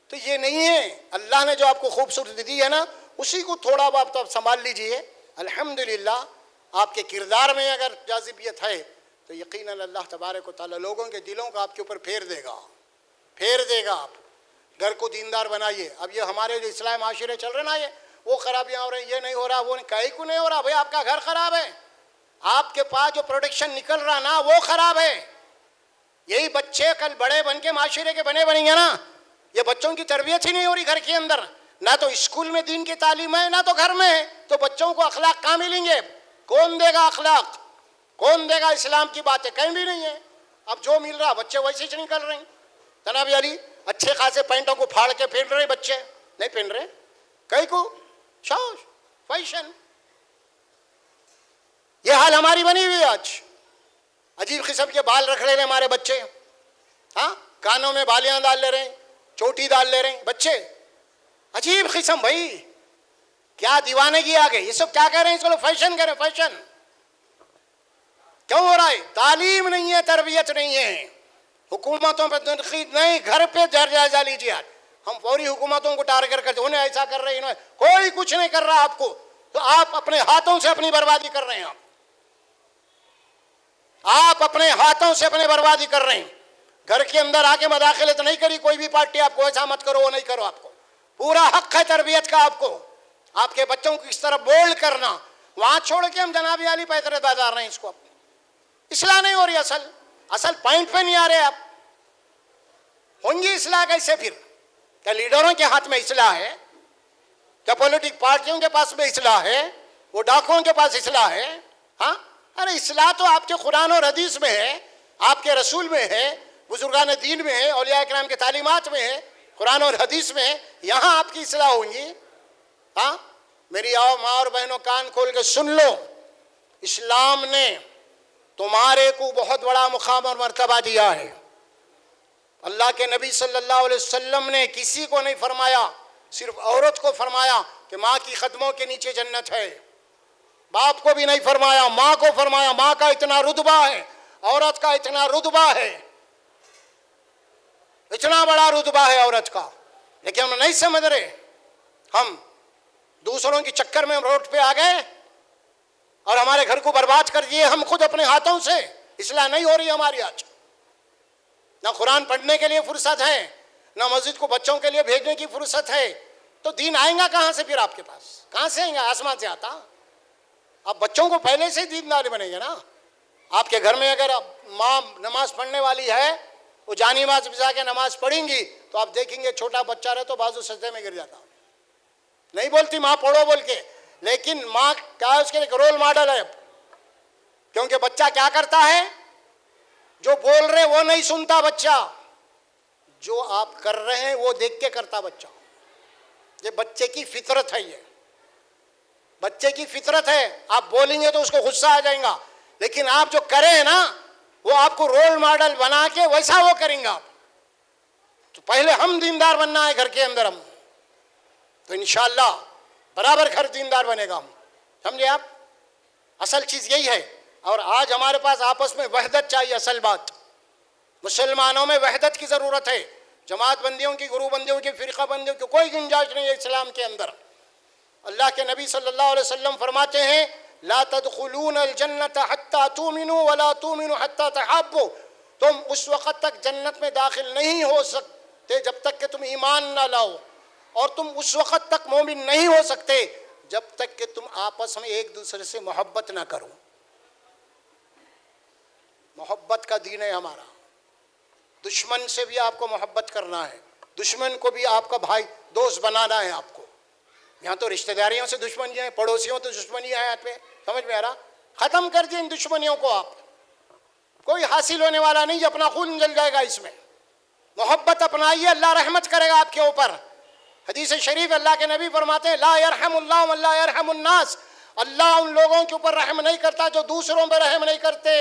تو یہ نہیں ہے, اللہ نے جو آپ کو خوبصورتی دی ہے نا اسی کو تھوڑا بہت آپ سنبھال لیجئے. الحمدللہ آپ کے کردار میں اگر جاذبیت ہے تو یقیناً اللہ تبارک و تعالیٰ لوگوں کے دلوں کو آپ کے اوپر پھیر دے گا, پھیر دے گا. آپ گھر کو دیندار بنائیے. اب یہ ہمارے جو اسلامی معاشرے چل رہے نا, یہ وہ خرابیاں ہو رہی ہیں, یہ نہیں ہو رہا, وہ نہیں, کہیں کو نہیں ہو رہا بھائی. آپ کا گھر خراب ہے, آپ کے پاس جو پروڈکشن نکل رہا نا وہ خراب ہے. یہی بچے کل بڑے بن کے معاشرے کے بنے بنیں گے نا. یہ بچوں کی تربیت ہی نہیں ہو رہی گھر کے اندر, نہ تو اسکول میں دین کی تعلیم ہے نہ تو گھر میں ہے, تو بچوں کو اخلاق کہاں ملیں گے؟ کون دے گا اخلاق؟ کون دے گا اسلام کی باتیں؟ کہیں بھی نہیں ہے. اب جو مل رہا بچے ویسے ہی نکل رہے ہیں. جناب علی اچھے خاصے پینٹوں کو پھاڑ کے پہن رہے, بچے نہیں پہن رہے, کئی کو شوش فیشن. یہ حال ہماری بنی ہوئی ہے آج. عجیب قسم کے بال رکھ رہے ہیں ہمارے بچے, ہاں کانوں میں بالیاں ڈال لے رہے ہیں, چوٹی ڈال لے رہے ہیں بچے, عجیب قسم. بھائی کیا دیوانگی آ گئی, یہ سب کیا کہہ رہے ہیں, اس کو فیشن کہہ رہے ہیں. فیشن کیوں ہو رہا ہے؟ تعلیم نہیں ہے, تربیت نہیں ہے. حکومتوں پہ تنقید نہیں, گھر پہ جائزہ لیجیے. ہم فوری حکومتوں کو ٹارگٹ کرتے, انہیں ایسا کر رہے ہیں, کوئی کچھ نہیں کر رہا آپ کو, تو آپ اپنے ہاتھوں سے اپنی بربادی کر رہے ہیں. آپ اپنے ہاتھوں سے اپنی بربادی کر رہے ہیں. گھر کے اندر آ کے مداخلت نہیں کری کوئی بھی پارٹی, آپ کو ایسا مت کرو وہ نہیں کرو. آپ کو پورا حق ہے تربیت کا, آپ کو آپ کے بچوں کو کس طرح بولڈ کرنا. وہاں چھوڑ کے ہم جناب علی پیترے دار رہے ہیں. اس کو اصلاح نہیں ہو رہی, اصل پوائنٹ پہ نہیں آ رہے. آپ ہوں گی اصلاح کیسے پھر؟ کیا لیڈروں کے ہاتھ میں اصلاح ہے؟ کیا پولیٹک پارٹیوں کے پاس میں اصلاح ہے؟ وہ ڈاکوؤں کے پاس اصلاح ہے؟ ہاں، ارے اصلاح تو آپ کے قرآن اور حدیث میں ہے، آپ کے رسول میں ہے، بزرگان دین میں ہے، اولیاء کرام کے تعلیمات میں ہے، قرآن اور حدیث میں ہے، یہاں آپ کی اصلاح ہوگی۔ ہاں، میری ماں اور بہنوں کان کھول کے سن لو، اسلام نے تمہارے کو بہت بڑا مقام اور مرتبہ دیا ہے۔ اللہ کے نبی صلی اللہ علیہ وسلم نے کسی کو نہیں فرمایا، صرف عورت کو فرمایا کہ ماں کی قدموں کے نیچے جنت ہے۔ باپ کو بھی نہیں فرمایا، ماں کو فرمایا۔ ماں کا اتنا رتبہ ہے، عورت کا اتنا رتبہ ہے، اتنا بڑا رتبہ ہے عورت کا، لیکن ہم نہیں سمجھ رہے۔ ہم دوسروں کے چکر میں روڈ پہ آ گئے اور ہمارے گھر کو برباد کر دیے ہم خود اپنے ہاتھوں سے۔ اصلاح نہیں ہو رہی ہماری آج، نہ قرآن پڑھنے کے لیے فرصت ہے، نہ مسجد کو بچوں کے لیے بھیجنے کی فرصت ہے۔ تو دین آئیں گا کہاں سے پھر آپ کے پاس؟ کہاں سے آئیں گا؟ آسمان سے آتا؟ آپ بچوں کو پہلے سے دیندار بنیں گے نا۔ آپ کے گھر میں اگر ماں نماز پڑھنے والی ہے، وہ جانی نماز بجا کے نماز پڑھیں گی، تو آپ دیکھیں گے چھوٹا بچہ رہے تو بازو سجدے میں گر جاتا، نہیں بولتی ماں پڑھو بول کے، لیکن ماں کیا ہے؟ اس کے لیے رول ماڈل ہے، کیونکہ بچہ کیا کرتا ہے؟ جو بول رہے وہ نہیں سنتا بچہ، جو آپ کر رہے ہیں وہ دیکھ کے کرتا بچہ۔ یہ بچے کی فطرت ہے، یہ بچے کی فطرت ہے۔ آپ بولیں گے تو اس کو غصہ آ جائے گا، لیکن آپ جو کریں نا وہ آپ کو رول ماڈل بنا کے ویسا وہ کریں گا۔ تو پہلے ہم دیندار بننا ہے گھر کے اندر، ہم تو انشاءاللہ برابر گھر دیندار بنے گا۔ ہم سمجھے آپ؟ اصل چیز یہی ہے۔ اور آج ہمارے پاس آپس میں وحدت چاہیے، اصل بات مسلمانوں میں وحدت کی ضرورت ہے۔ جماعت بندیوں کی، گروہ بندیوں کی، فرقہ بندیوں کی کوئی گنجائش نہیں ہے اسلام کے اندر۔ اللہ کے نبی صلی اللہ علیہ وسلم فرماتے ہیں لا تدخلون الجنت حتی تؤمنوا ولا تؤمنوا حتی تحابوا، تم اس وقت تک جنت میں داخل نہیں ہو سکتے جب تک کہ تم ایمان نہ لاؤ، اور تم اس وقت تک مومن نہیں ہو سکتے جب تک کہ تم آپس میں ایک دوسرے سے محبت نہ کرو۔ محبت کا دین ہے ہمارا۔ دشمن سے بھی آپ کو محبت کرنا ہے، دشمن کو بھی آپ کا بھائی دوست بنانا ہے آپ کو۔ یہاں تو رشتہ داریوں سے دشمنی ہے، پڑوسیوں تو دشمنی ہے، یہاں پہ سمجھ میں آ رہا؟ ختم کر دیں ان دشمنیوں کو آپ، کوئی حاصل ہونے والا نہیں، اپنا خون جل جائے گا اس میں۔ محبت اپنائیے، اللہ رحمت کرے گا آپ کے اوپر۔ حدیث شریف اللہ کے نبی فرماتے ہیں لا یرحم اللہ من لا یرحم الناس، اللہ ان لوگوں کے اوپر رحم نہیں کرتا جو دوسروں پہ رحم نہیں کرتے۔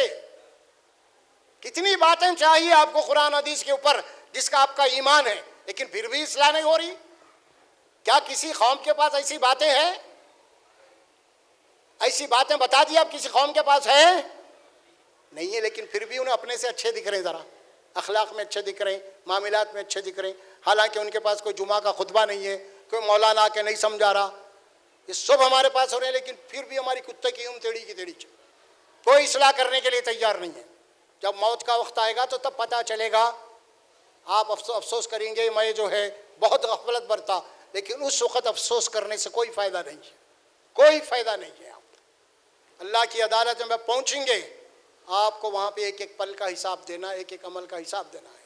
کتنی باتیں چاہیے آپ کو قرآن حدیث کے اوپر جس کا آپ کا ایمان ہے، لیکن پھر بھی اصلاح نہیں ہو رہی۔ کیا کسی قوم کے پاس ایسی باتیں ہیں؟ ایسی باتیں بتا دی آپ کسی قوم کے پاس ہے؟ نہیں ہے، لیکن پھر بھی انہیں اپنے سے اچھے دکھ رہے ہیں، ذرا اخلاق میں اچھے دکھ رہے ہیں، معاملات میں اچھے دکھ رہے ہیں، حالانکہ ان کے پاس کوئی جمعہ کا خطبہ نہیں ہے، کوئی مولانا کے نہیں سمجھا رہا، یہ سب ہمارے پاس ہو رہے ہیں، لیکن پھر بھی ہماری کتے کی تیڑی کی تیڑی، کوئی اصلاح کرنے کے لیے تیار نہیں ہے۔ جب موت کا وقت آئے گا تو تب پتہ چلے گا، آپ افسوس کریں گے میں جو ہے بہت غفلت برتا، لیکن اس وقت افسوس کرنے سے کوئی فائدہ نہیں ہے، کوئی فائدہ نہیں ہے۔ آپ اللہ کی عدالت میں پہنچیں گے، آپ کو وہاں پہ ایک ایک پل کا حساب دینا، ایک ایک عمل کا حساب دینا ہے۔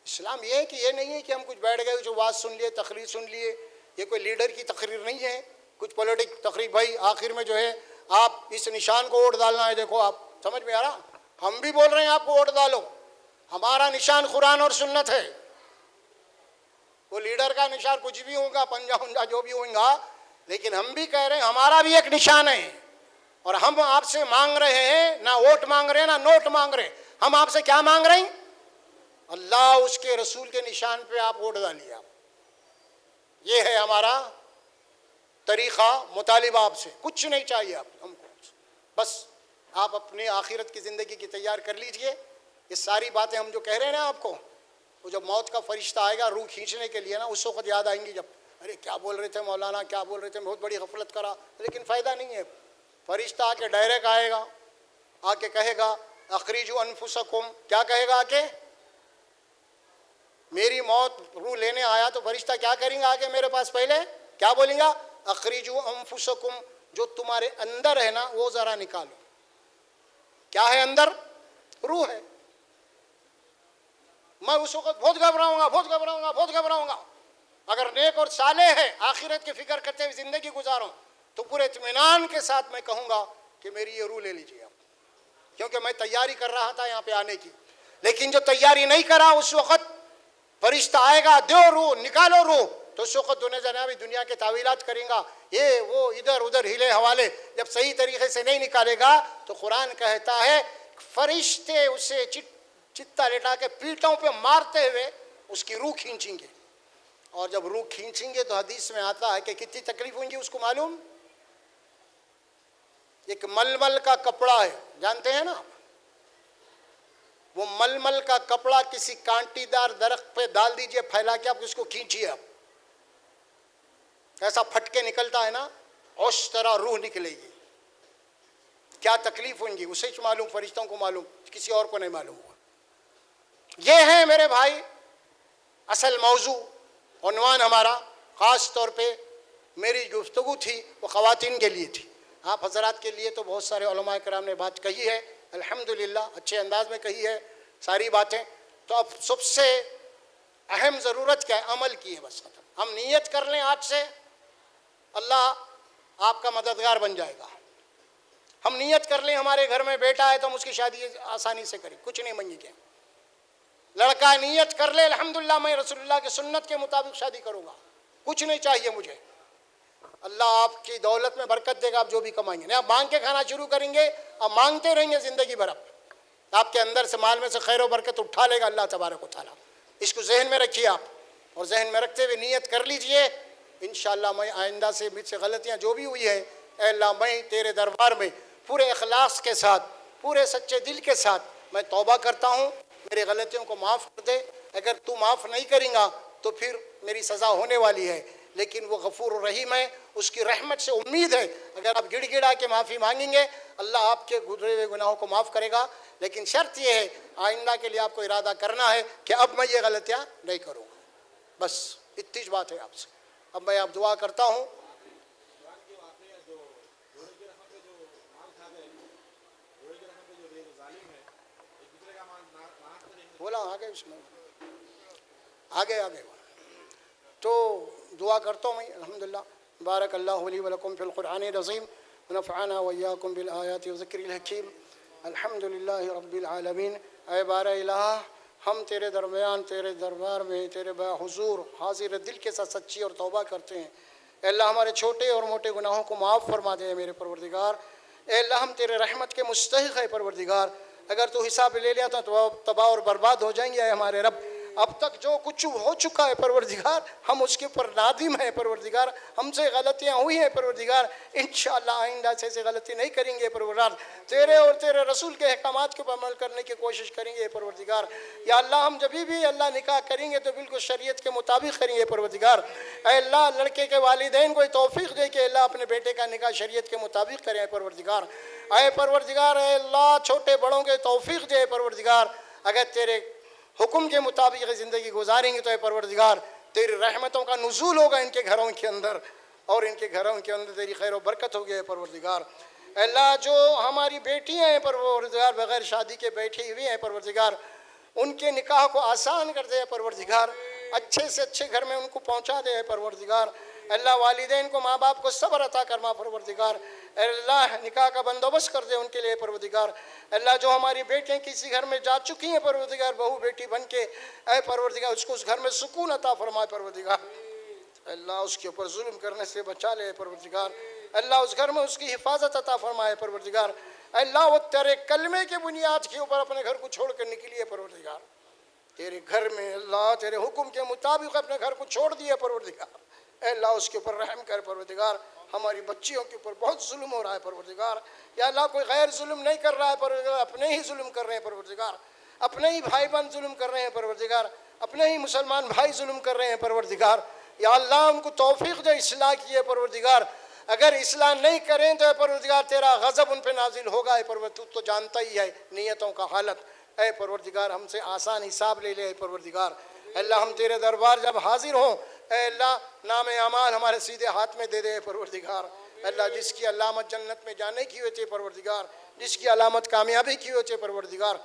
اسلام یہ ہے کہ یہ نہیں ہے کہ ہم کچھ بیٹھ گئے جو واز سن لیے، تقریر سن لیے، یہ کوئی لیڈر کی تقریر نہیں ہے، کچھ پولیٹک تقریر۔ بھائی آخر میں جو ہے آپ اس نشان کو ووٹ ڈالنا ہے، دیکھو آپ سمجھ میں آ رہا؟ ہم بھی بول رہے ہیں آپ کو ووٹ ڈالو، ہمارا نشان قرآن اور سنت ہے۔ وہ لیڈر کا نشان کچھ بھی ہوگا، پنجا انجا جو بھی ہوگا، لیکن ہم بھی کہہ رہے ہیں ہمارا بھی ایک نشان ہے، اور ہم آپ سے مانگ رہے ہیں نہ ووٹ مانگ رہے ہیں نہ نوٹ مانگ رہے ہیں، ہم آپ سے کیا مانگ رہے ہیں؟ اللہ اس کے رسول کے نشان پہ آپ ووٹ ڈالیے۔ آپ یہ ہے ہمارا طریقہ، مطالبہ آپ سے کچھ نہیں چاہیے آپ ہم کو، بس آپ اپنی آخرت کی زندگی کی تیار کر لیجئے۔ یہ ساری باتیں ہم جو کہہ رہے ہیں نا آپ کو، وہ جب موت کا فرشتہ آئے گا روح کھینچنے کے لیے نا، اس وقت یاد آئیں گی، جب ارے کیا بول رہے تھے مولانا، کیا بول رہے تھے، بہت بڑی غفلت کرا، لیکن فائدہ نہیں ہے۔ فرشتہ آ کے ڈائریکٹ آئے گا، آ کے کہے گا اخرجوا انفسکم، کیا کہے گا آ کے؟ میری موت روح لینے آیا تو فرشتہ کیا کریں گا آگے میرے پاس؟ پہلے کیا بولیں گا؟ اخرجوا انفسکم، جو تمہارے اندر ہے نا وہ ذرا نکالو۔ کیا ہے اندر؟ روح ہے۔ میں اس وقت بہت گھبراؤں گا. اگر نیک اور صالح ہے، آخرت کی فکر کرتے ہوئے زندگی گزاروں تو پورے اطمینان کے ساتھ میں کہوں گا کہ میری یہ روح لے لیجیے آپ، کیونکہ میں تیاری کر رہا تھا یہاں پہ آنے کی. لیکن جو تیاری نہیں کرا، اس وقت فرشتہ آئے گا، دو روح نکالو روح، تو اس وقت دنیا کے تعویلات کریں گا، یہ وہ ادھر ادھر ہلے حوالے. جب صحیح طریقے سے نہیں نکالے گا تو قرآن کہتا ہے فرشتے اسے چتا لٹا کے پیٹوں پہ مارتے ہوئے اس کی روح کھینچیں گے. اور جب روح کھینچیں گے تو حدیث میں آتا ہے کہ کتنی تکلیف ہوں گی اس کو معلوم؟ ایک ململ کا کپڑا ہے، جانتے ہیں نا آپ؟ وہ ململ کا کپڑا کسی کانٹی دار درخت پہ ڈال دیجئے، پھیلا کے آپ اس کو کھینچیے، آپ ایسا پھٹ کے نکلتا ہے نا، اس طرح روح نکلے گی. کیا تکلیف ہوں گی اسے معلوم، فرشتوں کو معلوم، کسی اور کو نہیں معلوم ہوا. یہ ہے میرے بھائی اصل موضوع. عنوان ہمارا خاص طور پہ میری گفتگو تھی وہ خواتین کے لیے تھی. آپ حضرات کے لیے تو بہت سارے علماء کرام نے بات کہی ہے، الحمدللہ اچھے انداز میں کہی ہے ساری باتیں. تو اب سب سے اہم ضرورت کیا ہے؟ عمل کی ہے بس. ختم. ہم نیت کر لیں آج سے، اللہ آپ کا مددگار بن جائے گا. ہم نیت کر لیں ہمارے گھر میں بیٹا ہے تو ہم اس کی شادی آسانی سے کریں، کچھ نہیں مانگیں گے. لڑکا نیت کر لے الحمدللہ میں رسول اللہ کی سنت کے مطابق شادی کروں گا، کچھ نہیں چاہیے مجھے، اللہ آپ کی دولت میں برکت دے گا. آپ جو بھی کمائیں گے نہیں، آپ مانگ کے کھانا شروع کریں گے، آپ مانگتے رہیں گے زندگی بھر. آپ کے اندر سے مال میں سے خیر و برکت اٹھا لے گا اللہ تبارک و تعالیٰ. اس کو ذہن میں رکھیے آپ، اور ذہن میں رکھتے ہوئے نیت کر لیجئے انشاءاللہ میں آئندہ سے مجھ سے غلطیاں جو بھی ہوئی ہیں، اے اللہ میں تیرے دربار میں پورے اخلاص کے ساتھ، پورے سچے دل کے ساتھ میں توبہ کرتا ہوں، میری غلطیوں کو معاف کر دے. اگر تو معاف نہیں کریں گا تو پھر میری سزا ہونے والی ہے، لیکن وہ غفور الرحیم ہے، اس کی رحمت سے امید ہے. اگر آپ گڑ گڑا کے معافی مانگیں گے اللہ آپ کے گزرے ہوئے گناہوں کو معاف کرے گا. لیکن شرط یہ ہے آئندہ کے لیے آپ کو ارادہ کرنا ہے کہ اب میں یہ غلطیاں نہیں کروں گا. بس اتنی بات ہے آپ سے. اب میں آپ دعا کرتا ہوں. بولا آگے اس میں آگے تو دعا کرتا ہوں میں الحمدللہ. بارک اللہ لی ولکم فی القرآن العظیم ونفعنا وإیاکم بالآیات وذکر الحکیم. الحمدللہ رب العالمین. اے بار الہ، ہم تیرے درمیان، تیرے دربار میں، تیرے حضور حاضر دل کے ساتھ سچی اور توبہ کرتے ہیں. اے اللہ ہمارے چھوٹے اور موٹے گناہوں کو معاف فرما دے میرے پروردگار. اے اللہ ہم تیرے رحمت کے مستحق ہے پروردگار. اگر تو حساب لے لیا تو تباہ اور برباد ہو جائیں گے. اے ہمارے رب، اب تک جو کچھ ہو چکا ہے پروردگار ہم اس کے اوپر نادم ہیں پروردگار. ہم سے غلطیاں ہوئی ہیں پروردگار، انشاءاللہ آئندہ سے ایسے غلطی نہیں کریں گے پروردگار. تیرے اور تیرے رسول کے احکامات کے اوپر عمل کرنے کی کوشش کریں گے پروردگار. یا اللہ ہم جب بھی اللہ نکاح کریں گے تو بالکل شریعت کے مطابق کریں گے پروردگار. اے اللہ لڑکے کے والدین کو توفیق دے کہ اللہ اپنے بیٹے کا نکاح شریعت کے مطابق کریں پروردگار. اے پروردگار، اے اللہ چھوٹے بڑوں کے توفیق دے پروردگار. اگر تیرے حکم کے مطابق زندگی گزاریں گے تو اے پروردگار تیری رحمتوں کا نزول ہوگا ان کے گھروں کے اندر، اور ان کے گھروں کے اندر تیری خیر و برکت ہوگی اے پروردگار. اے اللہ جو ہماری بیٹیاں ہیں پروردگار بغیر شادی کے بیٹھی ہوئی ہیں پروردگار، ان کے نکاح کو آسان کر دے پروردگار. اچھے سے اچھے گھر میں ان کو پہنچا دے پروردگار. اللہ والدین کو، ماں باپ کو صبر عطا کرما پروردگار. اے اللہ نکاح کا بندوبست کر دے ان کے لیے پروردگار. اللہ جو ہماری بیٹیاں کسی گھر میں جا چکی ہیں پروردگار بہو بیٹی بن کے، اے پروردگار اس کو اس گھر میں سکون عطا فرمائے پروردگار. اللہ اس کے اوپر ظلم کرنے سے بچا لے پروردگار. اللہ اس گھر میں اس کی حفاظت عطا فرمائے پروردگار. اللہ وہ تیرے کلمے کے بنیاد کے اوپر اپنے گھر کو چھوڑ کر نکلی ہے پروردگار. تیرے گھر میں اللہ تیرے حکم کے مطابق اپنے گھر کو چھوڑ دیا پروردگار. اے اللہ اس کے اوپر رحم کر پروردگار. ہماری بچیوں کے اوپر بہت ظلم ہو رہا ہے پروردگار. یا اللہ کوئی غیر ظلم نہیں کر رہا ہے پروردگار، اپنے ہی ظلم کر رہے ہیں پروردگار. اپنے ہی بھائی بہن ظلم کر رہے ہیں پروردگار. اپنے ہی مسلمان بھائی ظلم کر رہے ہیں پروردگار. یا اللہ ان کو توفیق دے اصلاح کیے پروردگار. اگر اصلاح نہیں کریں تو اے پروردگار تیرا غضب ان پہ نازل ہوگا. اے پروردگار تو جانتا ہی ہے نیتوں کا حالت. اے پروردگار ہم سے آسان حساب لے لے اے پروردگار. اللہ ہم تیرے دربار جب حاضر ہوں اے اللہ نام اعمال ہمارے سیدھے ہاتھ میں دے دے پروردگار. اللہ جس کی علامت جنت میں جانے کی ہوئی تھی پروردگار، جس کی علامت کامیابی کی ہوئی تھی پروردگار،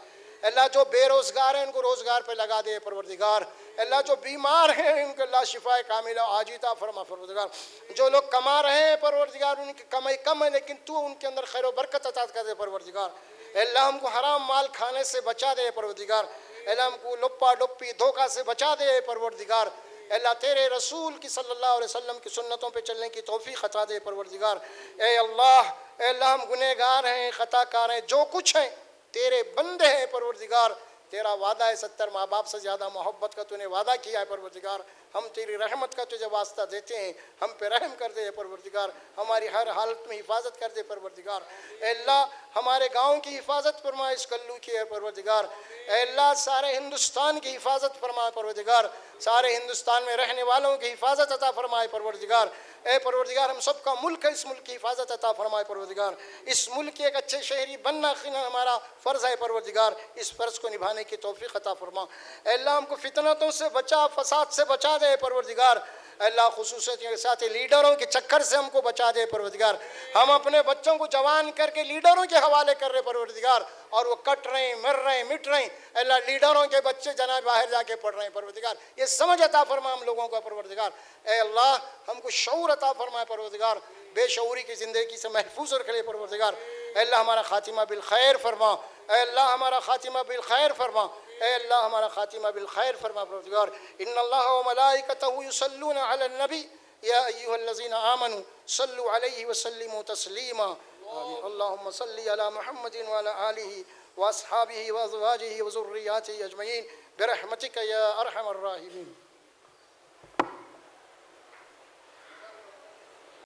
اللہ جو بے روزگار ہیں ان کو روزگار پہ لگا دے پروردگار، اللہ جو بیمار ہیں ان کو اللہ شفا کاملہ عاجل عطا فرما پروردگار، جو لوگ کما رہے ہیں پروردگار ان کی کمائی کم ہے لیکن تو ان کے اندر خیر و برکت عطا کر دے پروردگار، اللہ ہم کو حرام مال کھانے سے بچا دے پروردگار، اللہ ہم کو لپا ڈپی دھوکہ سے بچا دے پروردگار، اللہ تیرے رسول کی صلی اللہ علیہ وسلم کی سنتوں پہ چلنے کی توفیق عطا دے پروردگار، اے اللہ ہم گنہگار ہیں، خطا کار ہیں، جو کچھ ہیں تیرے بندے ہیں پروردگار، تیرا وعدہ ہے 70 ماں باپ سے زیادہ محبت کا تو نے وعدہ کیا ہے پروردگار، ہم تیری رحمت کا تجھے واسطہ دیتے ہیں، ہم پہ رحم کر دے پروردگار، ہماری ہر حالت میں حفاظت کر دے پروردگار، اے اللہ ہمارے گاؤں کی حفاظت فرما اس کلو کی ہے پروردگار، اے اللہ سارے ہندوستان کی حفاظت فرما پروردگار، سارے ہندوستان میں رہنے والوں کی حفاظت عطا فرمائے پروردگار، اے پروردگار ہم سب کا ملک ہے، اس ملک کی حفاظت عطا فرمائے پروردگار، اس ملک کے ایک اچھے شہری بننا ہمارا فرض ہے پروردگار، اس فرض کو نبھانے کی توفیق عطا فرما، اے اللہ ہم کو فتنتوں سے بچا، فساد سے بچا دے پروردگار، اے اللہ خصوصیت کے ساتھ لیڈروں کے چکر سے ہم کو بچا دے پروردگار، ہم اپنے بچوں کو جوان کر کے لیڈروں کے حوالے کر رہے پروردگار اور وہ کٹ رہے ہیں، مر رہے ہیں، مٹ رہے ہیں، اے اللہ لیڈروں کے بچے جناب باہر جا کے پڑھ رہے ہیں پروردگار، یہ سمجھ عطا فرما ہم لوگوں کا پروردگار، اے اللہ ہم کو شعور عطا فرمائے پروردگار، بے شعوری کی زندگی سے محفوظ رکھ لے پروردگار، اے اللہ ہمارا خاتمہ بالخیر فرما، اے اللہ ہمارا خاتمہ بالخیر فرما، اے اللہ ہمارا خاتمہ بالخیر فرما پروردگار، ان اللہ و ملائکتہ یصلون علی النبی یا ایھا الذین آمنوا صلوا علیہ وسلموا تسلیما، اللہم صلی علی محمد وعلی آلہ واصحابہ وازواجہ وذریاتہ اجمعین برحمتک یا ارحم الراحمین۔